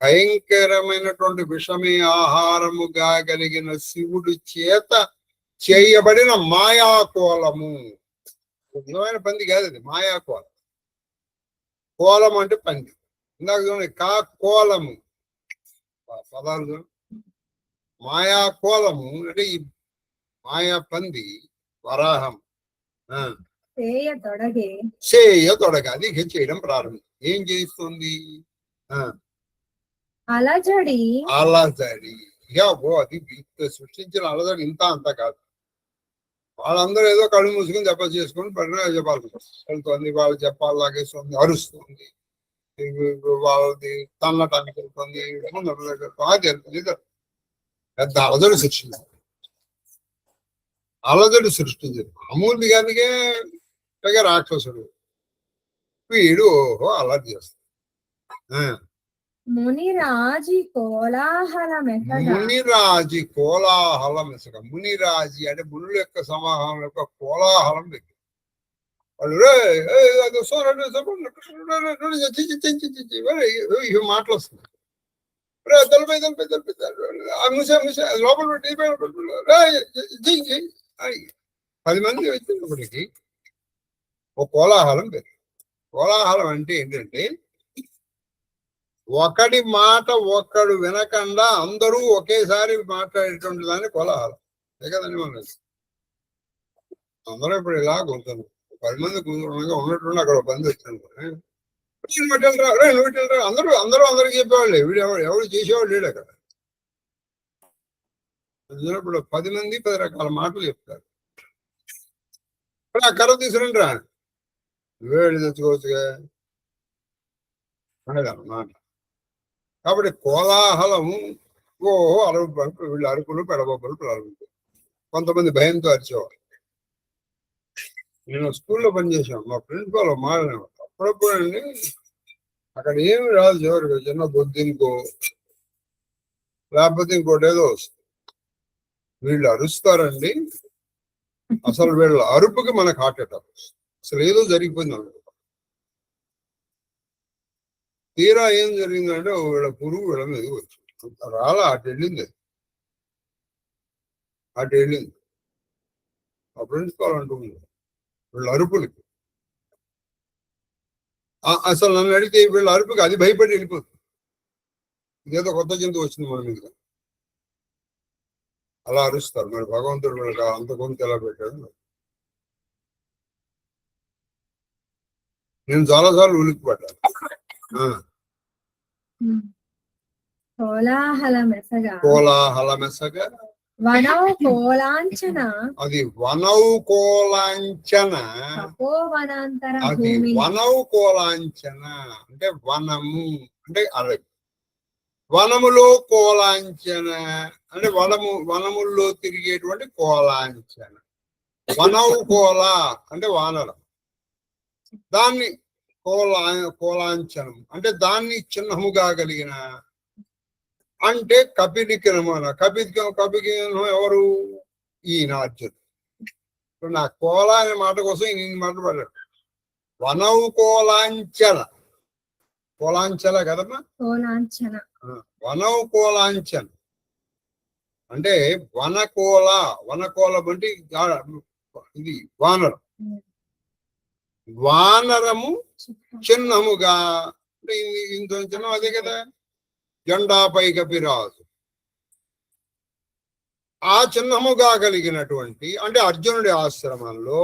భయంకరమైనటువంటి విషమే ఆహారముగా కలిగిన శివుడు చేత చేయబడిన మాయాకోలము. నిజమైన పంది కాదు అది, మాయాకోలం. కోలం అంటే పంది. ఇందాక కోలము పదాలు. మాయాకోలము అంటే ఈ మాయా పంది వరాహం చేయతొడగ అది చేయడం ప్రారంభం. ఏం చేస్తుంది? అలజడి. అది సృష్టించిన అలజడి ఇంత అంత కాదు. వాళ్ళందరూ ఏదో కళ్ళు మూసుకుని జపాలు చేసుకుని పరిణామం చెప్పాల్సి వెళ్తుంది. వాళ్ళు చెప్పాలి లాగేస్తుంది, అరుస్తుంది, వాళ్ళది తన్నటానికి వెళ్తుంది, పెద్ద అలజడి సృష్టించింది. మామూలు గానికే పైగా రాక్షసుడు వీడు అలర్ట్ చేస్తాడు. మునిరాజి కోలాహలం మునిరాజి అంటే మునుల యొక్క సమాహారం యొక్క కోలాహలం దగ్గర వాళ్ళు మాటలు వస్తుంది. లోపల 10 మంది వచ్చినప్పటికీ ఒక కోలాహలం పెరిగింది. కోలాహలం అంటే ఏంటంటే ఒకడి మాట ఒక్కడు వినకుండా అందరూ ఒకేసారి మాట్లాడేటువంటి దాన్ని కోలాహలం. కదండి మనం అందరూ ఇప్పుడు ఇలా కూర్చున్నాం, 10 మంది కూర్చున్నాగా ఉన్నట్టుండి అక్కడ 10 వచ్చాను, అందరూ అందరూ అందరికి చెప్పేవాళ్ళే, వీడు ఎవరు చేసేవాళ్ళు లేడు అక్కడ. ఇప్పుడు 10 మంది 10 రకాల మాటలు చెప్తారు. ఆ కర్ర తీసుకురండి రా, వేడి తెచ్చుకోవచ్చుగా మాట. కాబట్టి కోలాహలము అరుపు, వీళ్ళు అరుపులు పెడబొబ్బలు ప్రారంభించారు. కొంతమంది భయంతో అరిచేవారు. నేను స్కూల్లో పనిచేసాను, మా ప్రిన్సిపాల్ మాట్లాడేవాడు. అప్పుడప్పుడు అండి అక్కడ ఏమి రాదు, చివరికి చిన్న బొద్దింకో లేకపోతే ఇంకోటి ఏదో వస్తుంది. వీళ్ళు అరుస్తారండి, అసలు వీళ్ళ అరుపుకి మనకు హార్ట్ అటాక్ వస్తుంది. అసలు ఏదో జరిగిపోయింది అనుకో. తీరా ఏం జరిగిందంటే వీళ్ళ పురుగు వీళ్ళ మీద వచ్చింది, రాలా అటు వెళ్ళింది. ఆ ప్రిన్సిపాల్ అంటుంది వీళ్ళ అరుపులకి, అసలు నన్ను అడిగితే వీళ్ళ అరుపుకి అది భయపడి వెళ్ళిపోతుంది. ఇదేదో కొత్త జంతువు వచ్చింది మన మీద, అలా అరుస్తారు. మరి భగవంతుడు వీళ్ళకి అంత గొంతు ఎలా పెట్టాడు? నేను చాలాసార్లు ఉలిక్కి పడ్డాను. కోలాహలమెసగా వనౌ కోలాంచన, అది వనౌ కోలాంచన, అది వనౌ కోలాంచన అంటే వనము అంటే అడవి. వనములో కోలాంచన అంటే వనముల్లో తిరిగేటువంటి కోలాంచన. వనౌ కోల అంటే వానరం, దాన్ని కోలాంచనం అంటే దాన్ని చిహ్నముగా కలిగిన, అంటే కపికి ఎవరు? ఈయన అర్జునుడు. నా కోల అనే మాట కోసం ఈయన మాట్లాడాడు. వనౌ కోలాంచన, కోలాంచల కదమ్మా, వనౌ కోలాంచన అంటే వనకోల అంటే ఇది వానరం. వానరము చిహ్నముగా అంటే ఇంత చిహ్నం అదే కదా, జెండాపై కపిరాజు. ఆ చిహ్నముగా కలిగినటువంటి అంటే అర్జునుడి ఆశ్రమంలో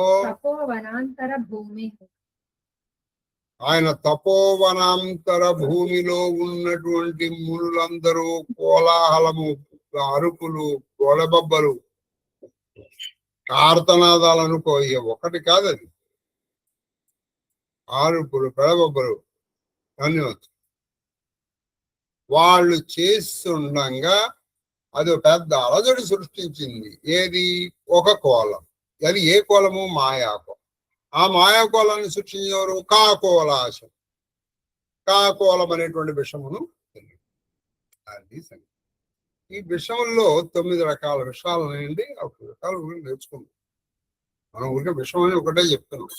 ఆయన తపోవనాంతర భూమిలో ఉన్నటువంటి మునులందరూ కోలాహలము, అరుపులు, గొలబబ్బలు, ఆర్తనాదాలు అనుకో, ఒకటి కాదు అది, అరుపులు పెడబొబ్బలు అన్ని వచ్చు. వాళ్ళు చేస్తుండగా అది పెద్ద అలజడి సృష్టించింది. ఏది? ఒక కోలం. అది ఏ కోలము? మాయాకోలం. ఆ మాయాకోలాన్ని సృష్టించేవారు కాకోలాశం. కాకోలం అనేటువంటి విషమును. అది సంగతి. ఈ విషయంలో 9 రకాల విషయాలు ఉన్నాయండి. ఆ రకాల గురించి నేర్చుకుందాం. మనం ఊరికే విషయం అని ఒకటే చెప్తున్నాం.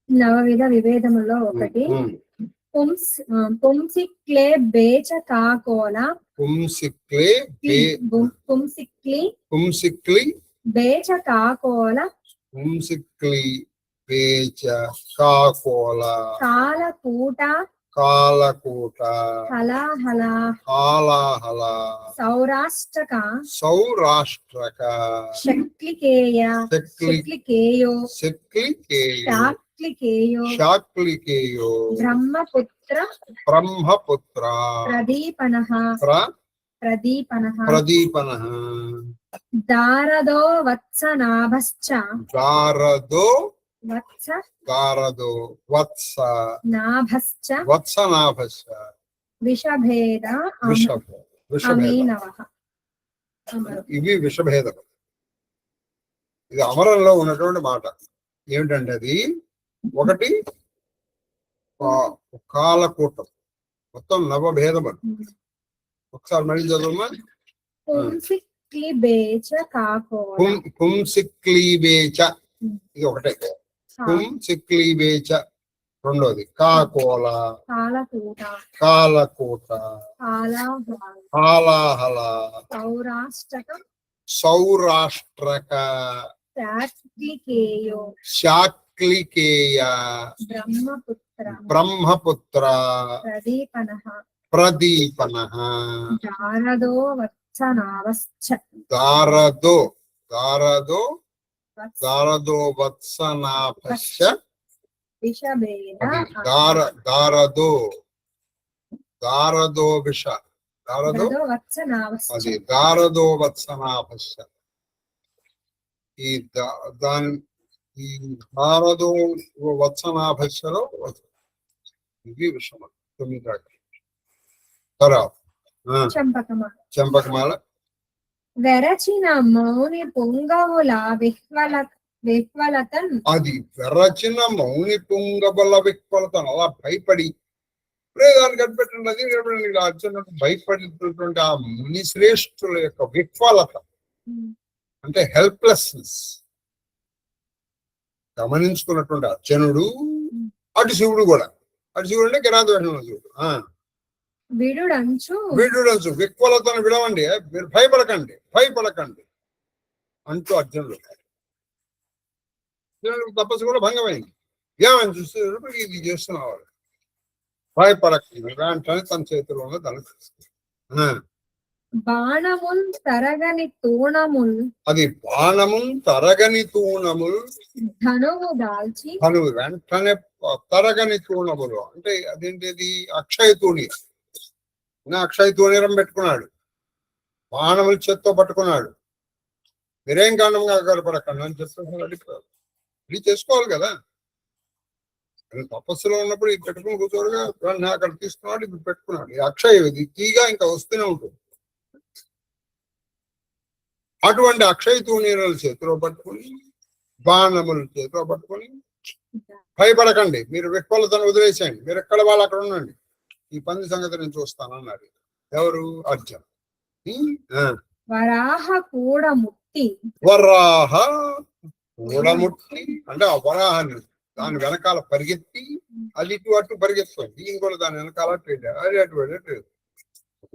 నవవిధ విభేదములో ఒకటి పుంసిక్లే బేచ కాకోల, పుంసిక్లి బేచ కాకోల, పుంసిక్లి బేచ కాకోల, కాలకూట హలాహల, సౌరాష్ట్రక శక్లికేయో, శాక్లికేయో, బ్రహ్మపుత్ర ప్రదీపనః, దారదో వత్సనాభశ్చ, వత్సనాభశ్చ విషభేద అమీనవః. ఇవి విషభేదం. ఇది అమరంలో ఉన్నటువంటి మాట. ఏమిటంటే అది ఒకటి కాలకూటం, మొత్తం నవభేదం. ఒకసారి మళ్ళీ చదువుమా. పుంసిక్లీబేచ ఇది ఒకటే. పుంసిక్లీబేచ రెండోది కాకోల, కాలకూట, హాలాహల, సౌరాష్ట్రక, శాక్లికేయ బ్రహ్మపుత్ర ప్రదీపన దారదో వత్సనాభశ్చ విషభేద దారదో విష అది దారదో వత్సనాభశ్చ ఈ దారదో వత్సనాభశ్చలో ఇది విషమ 9 తర్వాత చంపకమాల వెరచిన మౌని పొంగవుల విహ్వలతన్ అది వెరచిన మౌని పొంగబల విహ్వలతను అలా భయపడి దాన్ని కనిపెట్టండి. అది అర్జునుడు భయపడినటువంటి ఆ ముని శ్రేష్ఠుల యొక్క విహ్వలత అంటే హెల్ప్లెస్నెస్ గమనించుకున్నటువంటి అర్జునుడు, అటు శివుడు కూడా, అటు శివుడు అంటే కిరాతవేషణుడు వీడుడంచు విహ్వలతను విడవండి, మీరు భయపడకండి అంటూ అర్జునుడు తపస్సు కూడా భంగమైంది. ఏమని చూస్తే ఇది చేస్తున్నవాడు భయపడకండి వెంటనే తన చేతిలో ఉన్న తన బాణముల్ తరగని తూణముల్ అది బాణముల్ తరగని తూణములు ధనువు దాల్చి ధనువు వెంటనే తరగని తూణములు అంటే అదేంటిది అక్షయ తూణి అక్షయ తూణీరం పెట్టుకున్నాడు, బాణములు చేత్తో పట్టుకున్నాడు. మీరేం కారణంగా కలపడకండి అని చెప్తున్నాడు. ఇది చేసుకోవాలి కదా, తపస్సులో ఉన్నప్పుడు ఇది పెట్టుకుని కూర్చోడుగా అక్కడ తీసుకున్నాడు, ఇప్పుడు పెట్టుకున్నాడు. ఈ అక్షయ ఇది తీగా ఇంకా వస్తూనే ఉంటుంది. అటువంటి అక్షయ తూణీరాలు చేతిలో పట్టుకుని బాణములు చేతిలో పట్టుకుని భయపడకండి, మీరు విహ్వలతను వదిలేసేయండి, మీరు ఎక్కడ వాళ్ళు అక్కడ ఉండండి, ఈ పంది సంగతి నేను చూస్తానన్నాడు. ఎవరు? అర్జున్. వరాహ కూడముట్టి అంటే ఆ వరాహాన్ని దాని వెనకాల పరిగెత్తి అది ఇటు అటు పరిగెత్తుకోండి, దీని కూడా దాని వెనకాల అది అటు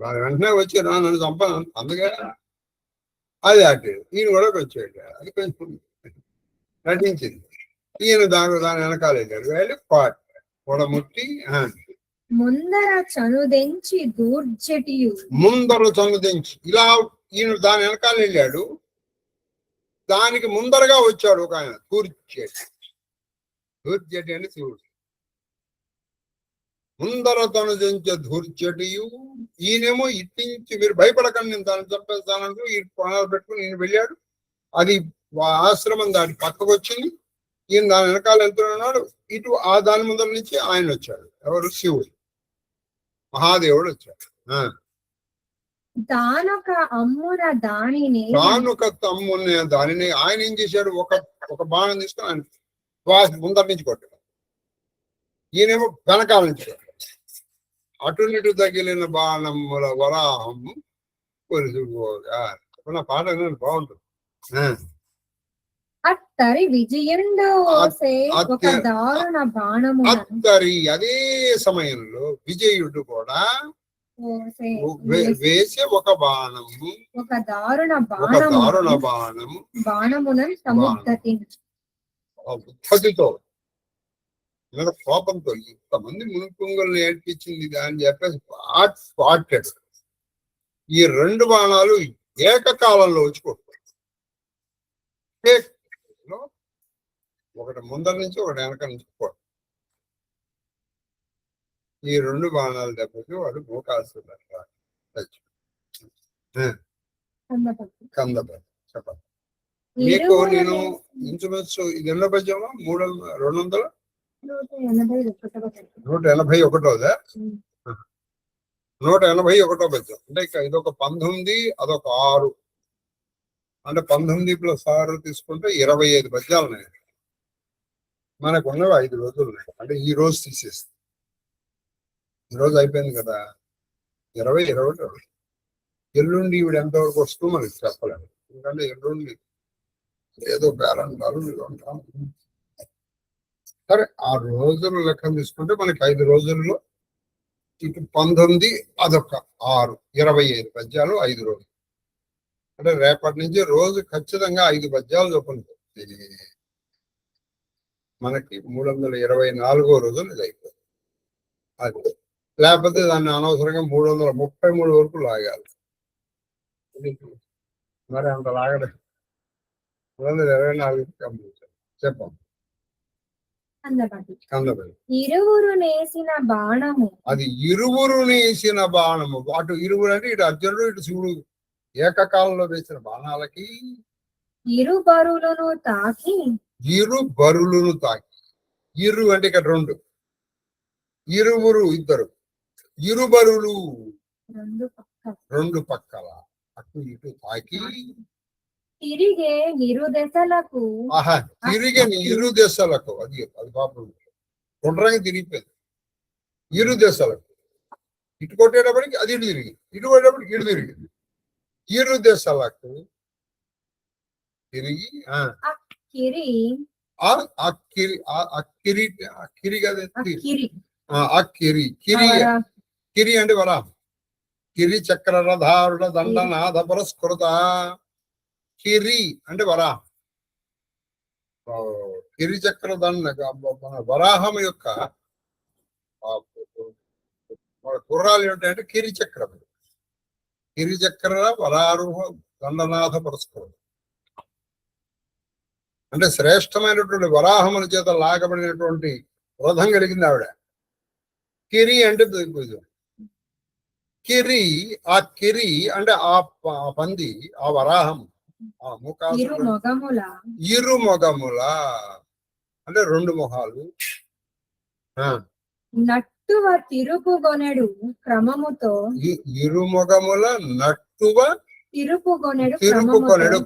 దాని వెంటనే వచ్చి నన్ను చంపాను అందుకే అది అటు ఈయన కూడా వచ్చాడు, అది కొంచెం నటించింది. ఈయన దాని వెనకాల వెళ్ళాడు, వెళ్ళి కూడముట్టి ముందర చనుదెంచి ఇలా ఈయన దాని వెనకాల వెళ్ళాడు, దానికి ముందరగా వచ్చాడు ఒక ఆయన ధూర్జటి అని శివుడు. ముందర తనుదించే ధూర్జటియు, ఈయనేమో ఇట్టించి మీరు భయపడకండి నేను దాన్ని చంపేస్తానంటూ ఈ ప్రాణాలు పెట్టుకుని ఈయన వెళ్ళాడు. అది ఆశ్రమం దాని పక్కకు వచ్చింది, ఈయన దాని వెనకాల వెళ్తున్నాడు. ఇటు ఆ దాని ముందర నుంచి ఆయన వచ్చాడు. ఎవరు? శివుడు, మహాదేవుడు వచ్చాడు. దానొక తమ్మున్న దానిని ఆయన ఏం చేశాడు, ఒక బాణం తీసుకుని ఆయన ముందర నుంచి కొట్టాడు, ఈయనేమో వెనకాల నుంచి కొట్టాడు. అటు ఇటు తగిలిన బాణముల వరాహము కొలుసుకోగా. నా పాట బాగుంటుంది. అత్తరి విజయుండు అత్తరి అదే సమయంలో విజయుడు కూడా వేసే ఒక బాణము, ఒక దారుణ బాణము ఉద్ధతితో కోపంతో ఇంతమంది మునుపుంగుల్ని ఏడ్పించింది అని చెప్పేసి పాటాడు. ఈ 2 బాణాలు ఏకకాలంలో వచ్చి కొట్టుకోడు, ఒకటి ముందర నుంచి ఒకటి వెనక నుంచి పోడు. ఈ 2 బాణాలు దెబ్బకి వాడు మూకాల్సింది. కందపల్లి చెప్పండి. మీకు నేను ఇంచుమించు ఇది ఎన్నో పద్యమా? 281. 181 పద్యం. అంటే ఇదొక 19, అదొక 6, అంటే 19 + 6 తీసుకుంటే 25 పద్యాలు ఉన్నాయి. మనకు ఉన్నవి 5 రోజులు ఉన్నాయి. అంటే ఈ రోజు తీసేస్తే ఈ రోజు అయిపోయింది కదా, 20, 21. ఎల్లుండి ఈవిడ ఎంతవరకు వస్తూ మనకి చెప్పలేము, ఎందుకంటే ఎల్లుండి ఏదో బేరంటారు ఉంటాం. సరే, ఆ రోజులు లెక్క తీసుకుంటే మనకి 5 రోజుల్లో ఇటు 19, అదొక 6, 25 పద్యాలు 5 రోజులు. అంటే రేపటి నుంచి రోజు ఖచ్చితంగా 5 పద్యాలు చొప్పున మనకి 324వ రోజున ఇది అయిపోతుంది. అది లేకపోతే దాన్ని అనవసరంగా 333 వరకు లాగాలి. మరి అంత లాగడం 324 కంప్లీట్ చెప్పండి. కందబడి ఇరువురు నేసిన బాణము, అది ఇరువురు నేసిన బాణము. అటు ఇరువురు అంటే ఇటు అర్జునుడు ఇటు శివుడు ఏకకాలంలో వేసిన బాణాలకి ఇరు బరులను తాకి, ఇరు బరులను తాకి. ఇరు అంటే ఇక్కడ రెండు, ఇరువురు ఇద్దరు, ఇరు బరులు రెండు పక్కల అటు ఇటు తాకి తిరిగే ఇరు దశలకు. ఆహా, తిరిగని ఇరు దశలకు. అది అది పాపం గుండ్రంగా తిరిగిపోయింది. ఇరు దశలకు ఇటు కొట్టేటప్పటికి అది ఇటు తిరిగి, ఇటు కొట్టేటప్పటికి ఇటు తిరిగింది. ఇరు దశలకు తిరిగి కిరి కిరి కదా, కిరి కిరి కిరి కిరి అంటే వరా. కిరి చక్ర రథారుడ దండనాథ పురస్కృత. కిరి అంటే వరా. కిరి చక్ర దండ వరాహం యొక్క గుర్రాలు ఏమిటంటే కిరి చక్రం. కిరి చక్ర వరారుహ దండనాథ పురస్కృత అంటే శ్రేష్టమైనటువంటి వరాహముల చేత లాగబడినటువంటి రథం కలిగింది ఆవిడ. కిరి అంటే కిరి, ఆ కిరి అంటే ఆ పంది, ఆ వరాహం, ఆ ఇరు మొగముల అంటే రెండు మొహాలు. నట్టువ తిరుపుగొనెడు క్రమముతో, ఇరు మొగముల నట్టువ తిరుపుకొనెడు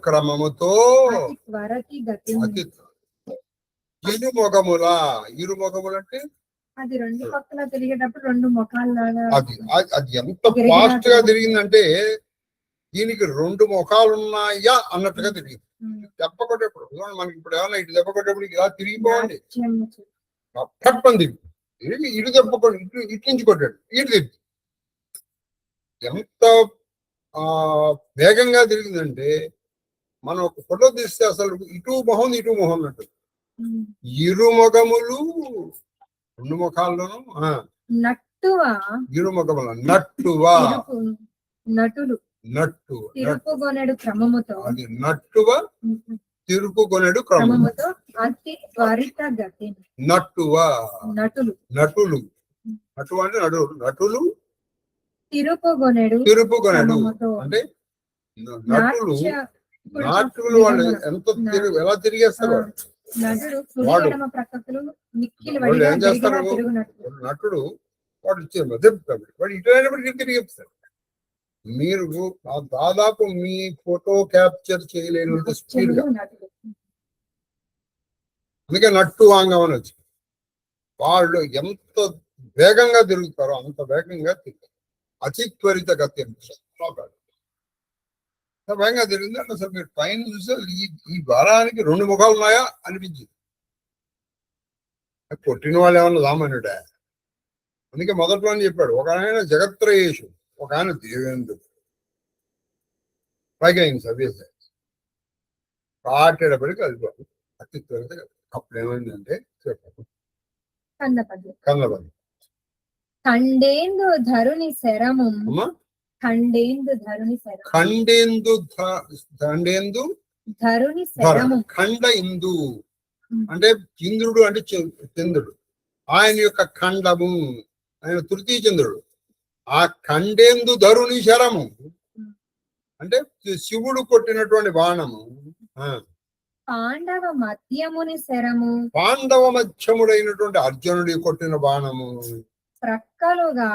క్రమముతో అతి ఇరు మొగముల. ఇరు మొగములు అంటే అది రెండు పక్కల తిరిగేటప్పుడు రెండు ముఖాలు. అది ఎంత ఫాస్ట్ గా తిరిగిందంటే దీనికి రెండు ముఖాలు ఉన్నాయా అన్నట్టుగా తిరిగింది. దెబ్బ కొట్టేప్పుడు మనకి ఇప్పుడు ఏమన్నా ఇటు దెబ్బ కొట్టేప్పుడు ఇలా తిరిగిపోండి, తప్పని తిరిగి ఇటు దెబ్బ కొట్టి ఇటు నుంచి కొట్టాడు, ఇటు తిరిగి ఎంత వేగంగా తిరిగిందంటే మనం ఒక ఫోటో తీస్తే అసలు ఇటు మొహం ఇటు మొహం అన్నట్టు. ఇరు మొగములు రెండు ముఖాల్లోనూ నట్టువా, ఇరు మొగముల నట్టువా నటులు నట్టు తిరుపుగొనెడు క్రమముతో, అది నట్టువ తిరుపుకొనెడు క్రమముతో అతి త్వరిత గతి. నట్టువా నటులు నటులు నటువ అంటే నటులు తిరుపుగొనెడు అంటే నటులు. నాటులు వాళ్ళు ఎంత ఎలా తిరిగేస్తారు వాడు ఏం చేస్తారు. నటుడు వాడు వాడు ఇటు తిరిగేస్తారు. మీరు దాదాపు మీ ఫోటో క్యాప్చర్ చేయలేనంత స్పీడ్ గా. అందుకే నట్టు వాంగం అని వచ్చింది. వాళ్ళు ఎంత వేగంగా తిరుగుతారో అంత వేగంగా తిరుగుతారు. అతి త్వరిత గతి వేగంగా తిరిగింది అంటే అసలు మీరు పైన చూస్తే ఈ వారానికి రెండు ముఖాలు ఉన్నాయా అనిపించింది. కొట్టిన వాళ్ళు ఏమన్నా సామాన్యుడా. అందుకే మొదట్లో అని చెప్పాడు, ఒక ఆయన జగత్రయేషు, ఒక ఆయన దేవేంద్రుడు. పైగా ఆయన సవ్యస కాటేటప్పటికి అది అతి త్వరిత. అప్పుడు ఏమైందంటే చెప్పండి. కందపల్లి ఖండేందు ధరుని శరము, ఖండేందు ధరుని శరము. ఖండ ఇందు అంటే ఇంద్రుడు అంటే చంద్రుడు, ఆయన యొక్క ఖండము, ఆయన తృతీయ చంద్రుడు. ఆ ఖండేందు ధరుని శరము అంటే శివుడు కొట్టినటువంటి బాణము. పాండవ మధ్యముని శరము, పాండవ మధ్యముడైనటువంటి అర్జునుడి కొట్టిన బాణము. ప్రక్కలుగా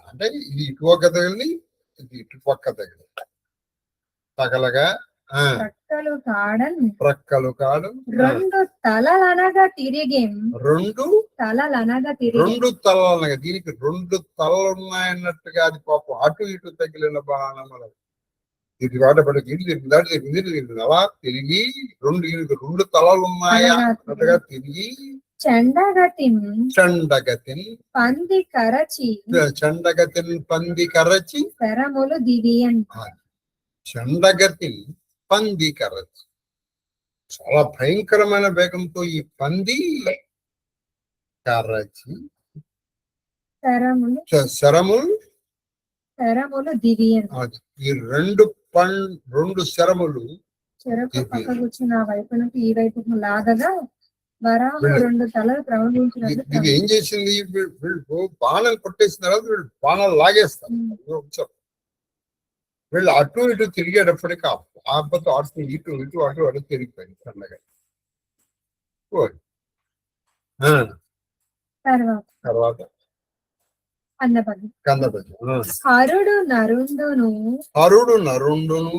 అంటే ఇది ఇటు పక్క తగిలి ఇది ఇటు పక్క తగిలి తగలగా ప్రక్కలు కాడు రెండు తలలనగా తిరిగి దీనికి రెండు తలలు ఉన్నాయన్నట్టుగా అది పాపం అటు ఇటు తగిలిన బాణములు. ఇది వాటపడికి ఇటు తిరిగింది, అటు తిరిగింది, ఇటు తిరిగింది. అలా తిరిగి రెండు తలలు ఉన్నాయా అన్నట్టుగా తిరిగి చండగతిన్ పంది కరచి శరములు దివియన్. చండగతిన్ పంది కరచి చాలా భయంకరమైన వేగంతో ఈ పంది కర్రచి శరములు శరములు దివ్యం. అది ఈ రెండు శరములు చెరకు పక్క కూర్చున్న ఆ వైపు నుంచి ఈ వైపుకు లాగగా వరాహం రెండు తలలు ప్రవహించినట్లు ఇది ఏం చేసింది? వీళ్ళు బాణం కొట్టేసిన తర్వాత వీళ్ళు బాణాలు లాగేస్తారు. వీళ్ళు అటు ఇటు తిరిగేటప్పటికి ఆ పాపతో అటు ఇటు ఇటు అటు అటు తిరిగిపోయింది సన్నగా. తర్వాత కందపద్యం. హరుడు నరుండును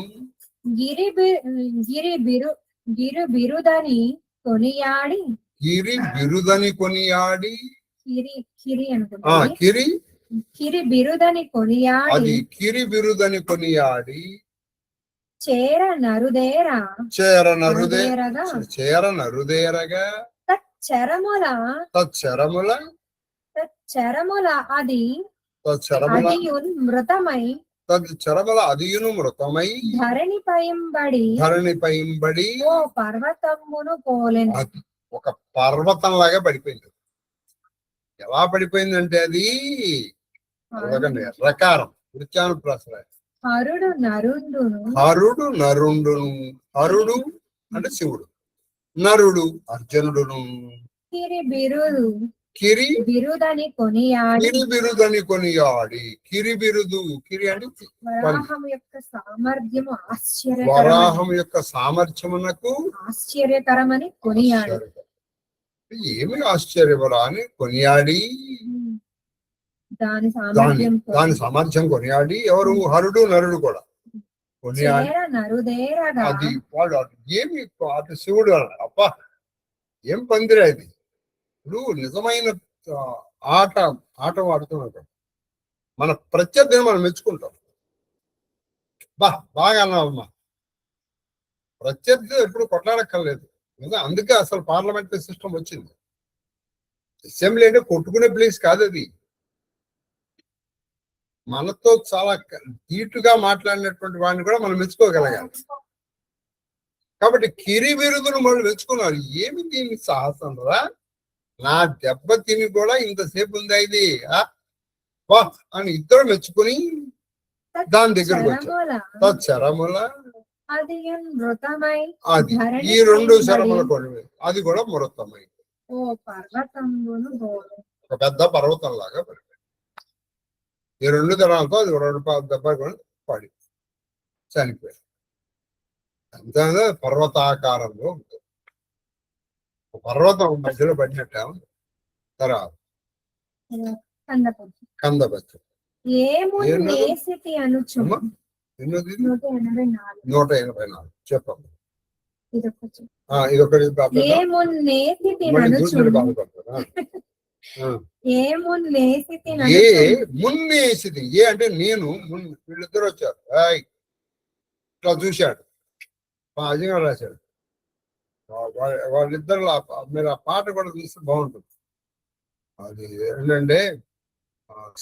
గిరి బిరుదని కొనియాడి కిరి అనుకుంటా కిరి బిరుదని కొనియాడి చేర నరుదేరగా చరముల అది మృతమై ధరణి పైంబడి ఓ పర్వతమును పోలెను. ఒక పర్వతం లాగా పడిపోయింది. ఎలా పడిపోయిందంటే అది రకారం వృత్యానుప్రాస. హరుడు నరుండును హరుడు అంటే శివుడు, నరుడు అర్జునుడును కిరి బిరుదని కొనియాడి కిరి అంటే వరాహం యొక్క సామర్థ్యమునకు ఆశ్చర్యకరమని కొనియాడి. ఏమి ఆశ్చర్యవరా అని కొనియాడి దాని సామర్థ్యం కొనియాడి. ఎవరు? హరుడు నరుడు కూడా కొనియాడి. అది వాడు ఏమి అటు శివుడు అబ్బా ఏం పందిరా ఇది. ఇప్పుడు నిజమైన ఆట ఆడుతున్నాడు. మన ప్రత్యర్థిని మనం మెచ్చుకుంటాం. బాగా అన్నావమ్మా. ప్రత్యర్థి ఎప్పుడు కొట్లాడక్కర్లేదు. అందుకే అసలు పార్లమెంటరీ సిస్టమ్ వచ్చింది. అసెంబ్లీ అంటే కొట్టుకునే ప్లేస్ కాదు అది. మనతో చాలా ధీటుగా మాట్లాడినటువంటి వాడిని కూడా మనం మెచ్చుకోగలగాలి. కాబట్టి కిరి బిరుదును వాళ్ళు మెచ్చుకున్నారు. ఏమి దీని సాహసం రా, నా దెబ్బ తిని కూడా ఇంతసేపు ఉంది ఇది అని ఇద్దరు మెచ్చుకుని దాని దగ్గరకు వచ్చారు. చరముల అది ఈ రెండు శరముల కొనివి అది కూడా మృతమై ఒక పెద్ద పర్వతం లాగా పడిపోయింది. ఈ రెండు తరాలతో అది రెండు దెబ్బ పడి చనిపోయాడు. అంతే పర్వతాకారంలో ఉంటుంది. పర్వతం మధ్యలో పడినట్ట. తర్వాత కందపద్యం 184 చెప్పమ్మా. ఇదొకటి మున్నేసిది. ఏ అంటే నేను వీళ్ళిద్దరు వచ్చారు. ఇట్లా చూశాడు. అజంగా రాశాడు. వాళ్ళిద్దరు మీరు ఆ పాట కూడా చూస్తే బాగుంటుంది. అది ఏంటంటే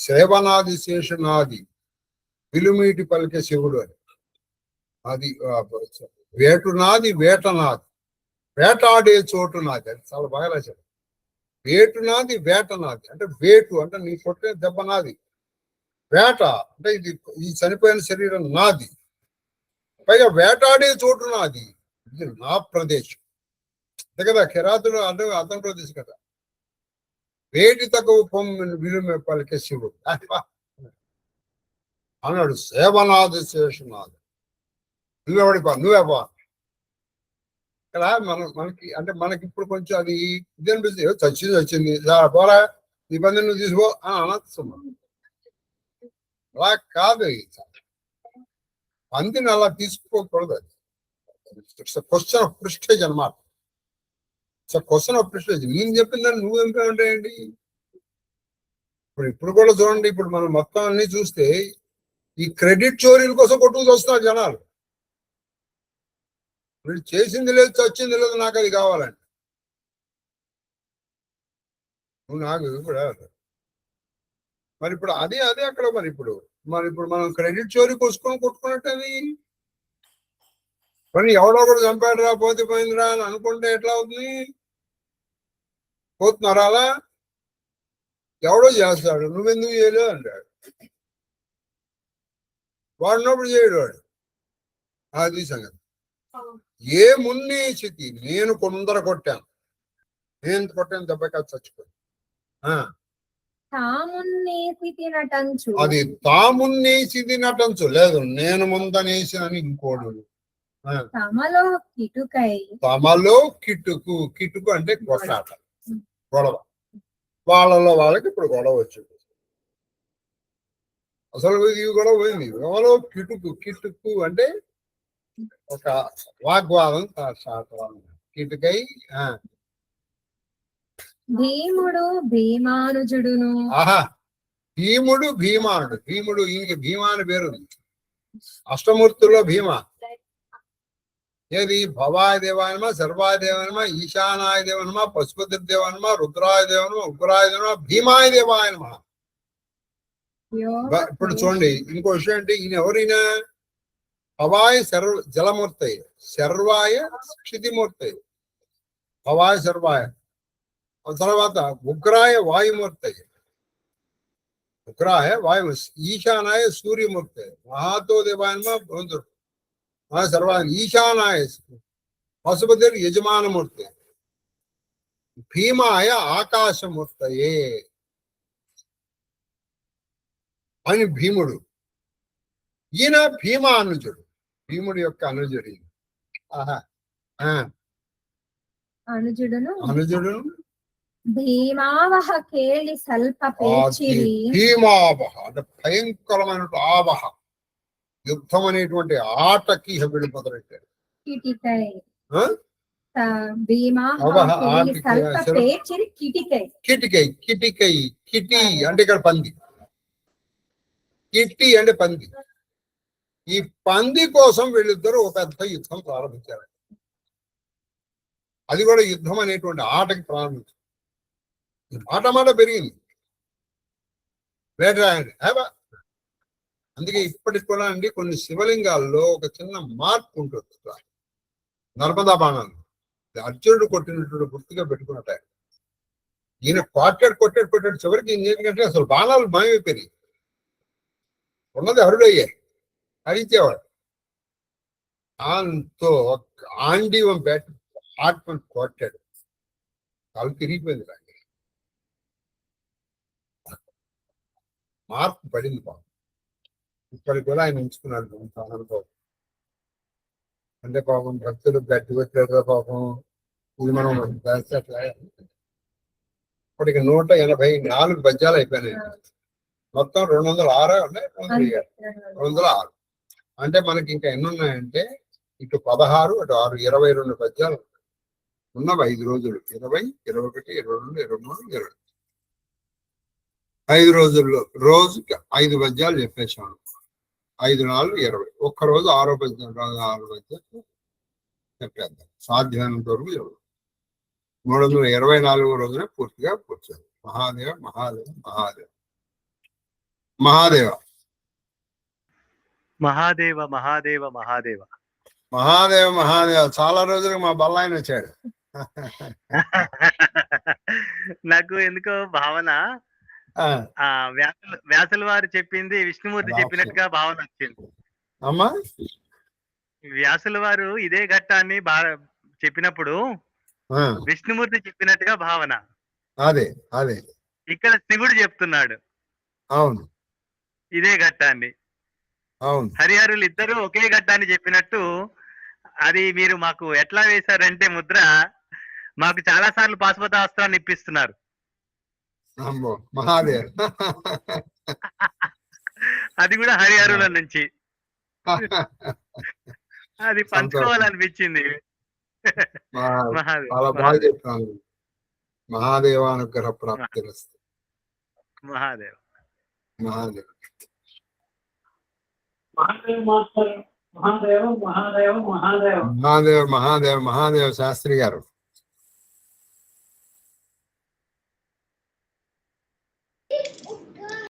సేవనాది శేషనాది విలుమీటి పలికే శివుడు అని. అది వేటునాది వేటనాది వేటాడే చోటు నాది. అది చాలా బాగా రాశాడు. వేటునాది వేటనాది అంటే వేటు అంటే నీ కొట్టే దెబ్బ నాది, వేట అంటే ఇది ఈ చనిపోయిన శరీరం నాది, పైగా వేటాడే చోటు నాది, ఇది నా ప్రదేశం. అంతే కదా, కిరాతుడు అంటే అతని ప్రదేశం కదా. వేటి తక్కువ పొమ్మిని విలుమ పలికే శివుడు అన్నాడు. సేవనాథి శేషనాథ్ నువ్వే బా. ఇక్కడ మనకి అంటే మనకి ఇప్పుడు కొంచెం అది ఇది అనిపిస్తుంది. వచ్చింది పోరా నీ బంధు నువ్వు తీసుకో అని అనొచ్చు. అలా కాదు, పందిని అలా తీసుకోకూడదు. అది ఇట్స్ క్వశ్చన్ ఆఫ్ ప్రిస్టేజ్ అన్నమాట. It's question of prestige. నేను చెప్పిన దాన్ని నువ్వు ఏమిటంటే ఇప్పుడు కూడా చూడండి. ఇప్పుడు మనం మొత్తం అన్ని చూస్తే ఈ క్రెడిట్ చోరీల కోసం కొట్టుకు వస్తున్నారు జనాలు. వీళ్ళు చేసింది లేదు, చచ్చింది లేదు, నాకు అది కావాలండి. నువ్వు నాకు కూడా మరి ఇప్పుడు అదే అక్కడ మరి ఇప్పుడు మనం క్రెడిట్ చోరీ కోసుకొని కొట్టుకున్నట్టు అది మరి ఎవడో ఒకడు చంపాడు రా, పోతే పోయిందిరా అని అనుకుంటే ఎట్లా అవుతుంది? పోతున్నారు అలా. ఎవడో చేస్తాడు, నువ్వెందుకు చేయలేదు అంటాడు. వాడినప్పుడు చేయడు వాడు. అది సంగతి. ఏ మున్నీచితి, నేను కొందర కొట్టాను. నేను కొట్టాను దెబ్బకి అది చచ్చిపోయింది. అది తామున్నేసిది నటంచు లేదు, నేను ముందనేసినని ఇంకోడు. తమలో కిటుకై, తమలో కిటుకు, కిటుకు అంటే కొట్లాట, గొడవ. వాళ్ళలో వాళ్ళకి ఇప్పుడు గొడవ వచ్చింది. అసలు ఇది గొడవ పోయింది. ఎవరో కిటుకు, కిటుకు అంటే ఒక వాగ్వాదం కిటుకై. భీముడు భీమానుజుడును. ఆహా, భీముడు భీమానుడు. భీముడు ఇంక భీమాని పేరు అష్టమూర్తుల్లో భీమా. ఏది? భవాయ దేవాయనమా, సర్వాయ దేవాయనమా, ఈశానాయ దేవనమా, పశుపతి దేవాయనమా, రుద్రాయ దేవనమా, ఉగ్రాయ దేవనమా, భీమాయ దేవాయనమా. ఇప్పుడు చూడండి, ఇంకో విషయం అంటే ఈయన ఎవరైనా భవాయ జలమూర్తి, శర్వాయ క్షితిమూర్తి, భవాయ సర్వాయ. తర్వాత ఉగ్రాయ వాయుమూర్తి, ఉగ్రాయ వాయు, ఈశానాయ సూర్యమూర్తి, మహాతో దేవాయనమా బృందుడు సర్వాయ, ఈశానాయ పశుపతి యజమానమూర్తి, భీమాయ ఆకాశమూర్తయే అని భీముడు. ఈయన భీమా అనుజుడు, భీముడి యొక్క అనుజుడు. అనుజుడు భీమావహ కేళి సల్ప పేచిరి. భీమావహ అంటే భయంకరమైన ఆవహ, యుద్ధం అనేటువంటి ఆటకి వీడు మొదలెట్టాడు. కిటికై, కిటికై, కిటికై, కిటి అంటే ఇక్కడ పంది, కిట్టి అంటే పంది. ఈ పంది కోసం వీళ్ళిద్దరూ ఒక పెద్ద యుద్ధం ప్రారంభించారు. అది కూడా యుద్ధం అనేటువంటి ఆటకి ప్రారంభించారు. మాట పెరిగింది. అందుకే ఇప్పటికి కూడా అండి కొన్ని శివలింగాల్లో ఒక చిన్న మార్పు ఉంటుంది. నర్మదా బాణాలు అర్జునుడు కొట్టినటువంటి గుర్తుగా పెట్టుకున్నట్ట. ఈయన కొట్టాడు చివరికి ఎందుకంటే అసలు బాణాలు మాయమైపోయినాయి. ఉన్నది హరుడయ్యాయి, హరించేవాడు. దాంతో ఆండీవం పెట్టి ఆత్మని కొట్టాడు, కాలు తిరిగిపోయింది. మార్పు పడింది పాపం. ఇప్పటికి కూడా ఆయన ఉంచుకున్నాడు అనుభవం. అంటే పాపం భక్తులు గట్టి పెట్టారు పాపం. ఇది మనం ఇప్పటికి 184 పద్యాలు అయిపోయినాయి. మొత్తం 206 ఉన్నాయి, 206. అంటే మనకి ఇంకా ఎన్ని ఉన్నాయంటే ఇటు 16 అటు 6, 22 పద్యాలు ఉన్నవి. 5 రోజులు 20, 21, 22, 23, 22. 5 రోజుల్లో రోజుకి 5 పద్యాలు చెప్పేశాను. 5, 4, 20. ఒక్కరోజు 6 పద్యం, 6 పద్యాలు చెప్పేద్దాం. సాధ్యమైనంత వరకు 324 రోజునే పూర్తిగా కూర్చోండి. మహాదేవ మహాదేవ మహాదేవ మహాదేవ మహాదేవ మహాదేవ మహాదేవ మహాదేవ మహాదేవ. చాలా రోజులకు మా బల్లాయన వచ్చాడు. నాకు ఎందుకో భావన వ్యాసుల వారు చెప్పింది విష్ణుమూర్తి చెప్పినట్టుగా భావన వచ్చింది. అమ్మా, వ్యాసుల వారు ఇదే ఘట్టాన్ని చెప్పినప్పుడు విష్ణుమూర్తి చెప్పినట్టుగా భావన. అదే అదే ఇక్కడ శివుడు చెప్తున్నాడు. అవును, ఇదే ఘట్టాన్ని. అవును, హరిహరులు ఇద్దరు ఒకే ఘట్టాన్ని చెప్పినట్టు. అది మీరు మాకు ఎట్లా వేశారంటే ముద్ర, మాకు చాలా సార్లు పాశుపతాస్త్రాన్ని ఇప్పిస్తున్నారు. మహాదేవ్. అది కూడా హరిహరుల నుంచి. అది పంచుకోవాలనిపించింది. చాలా బాగా చెప్పాను. మహాదేవానుగ్రహ ప్రాప్తి. మహాదేవ్ మహాదేవ్ మహాదేవ్ మహాదేవ్ మహాదేవ్ మహాదేవ్ మహాదేవ్ మహాదేవ్ మహాదేవ్ శాస్త్రి గారు.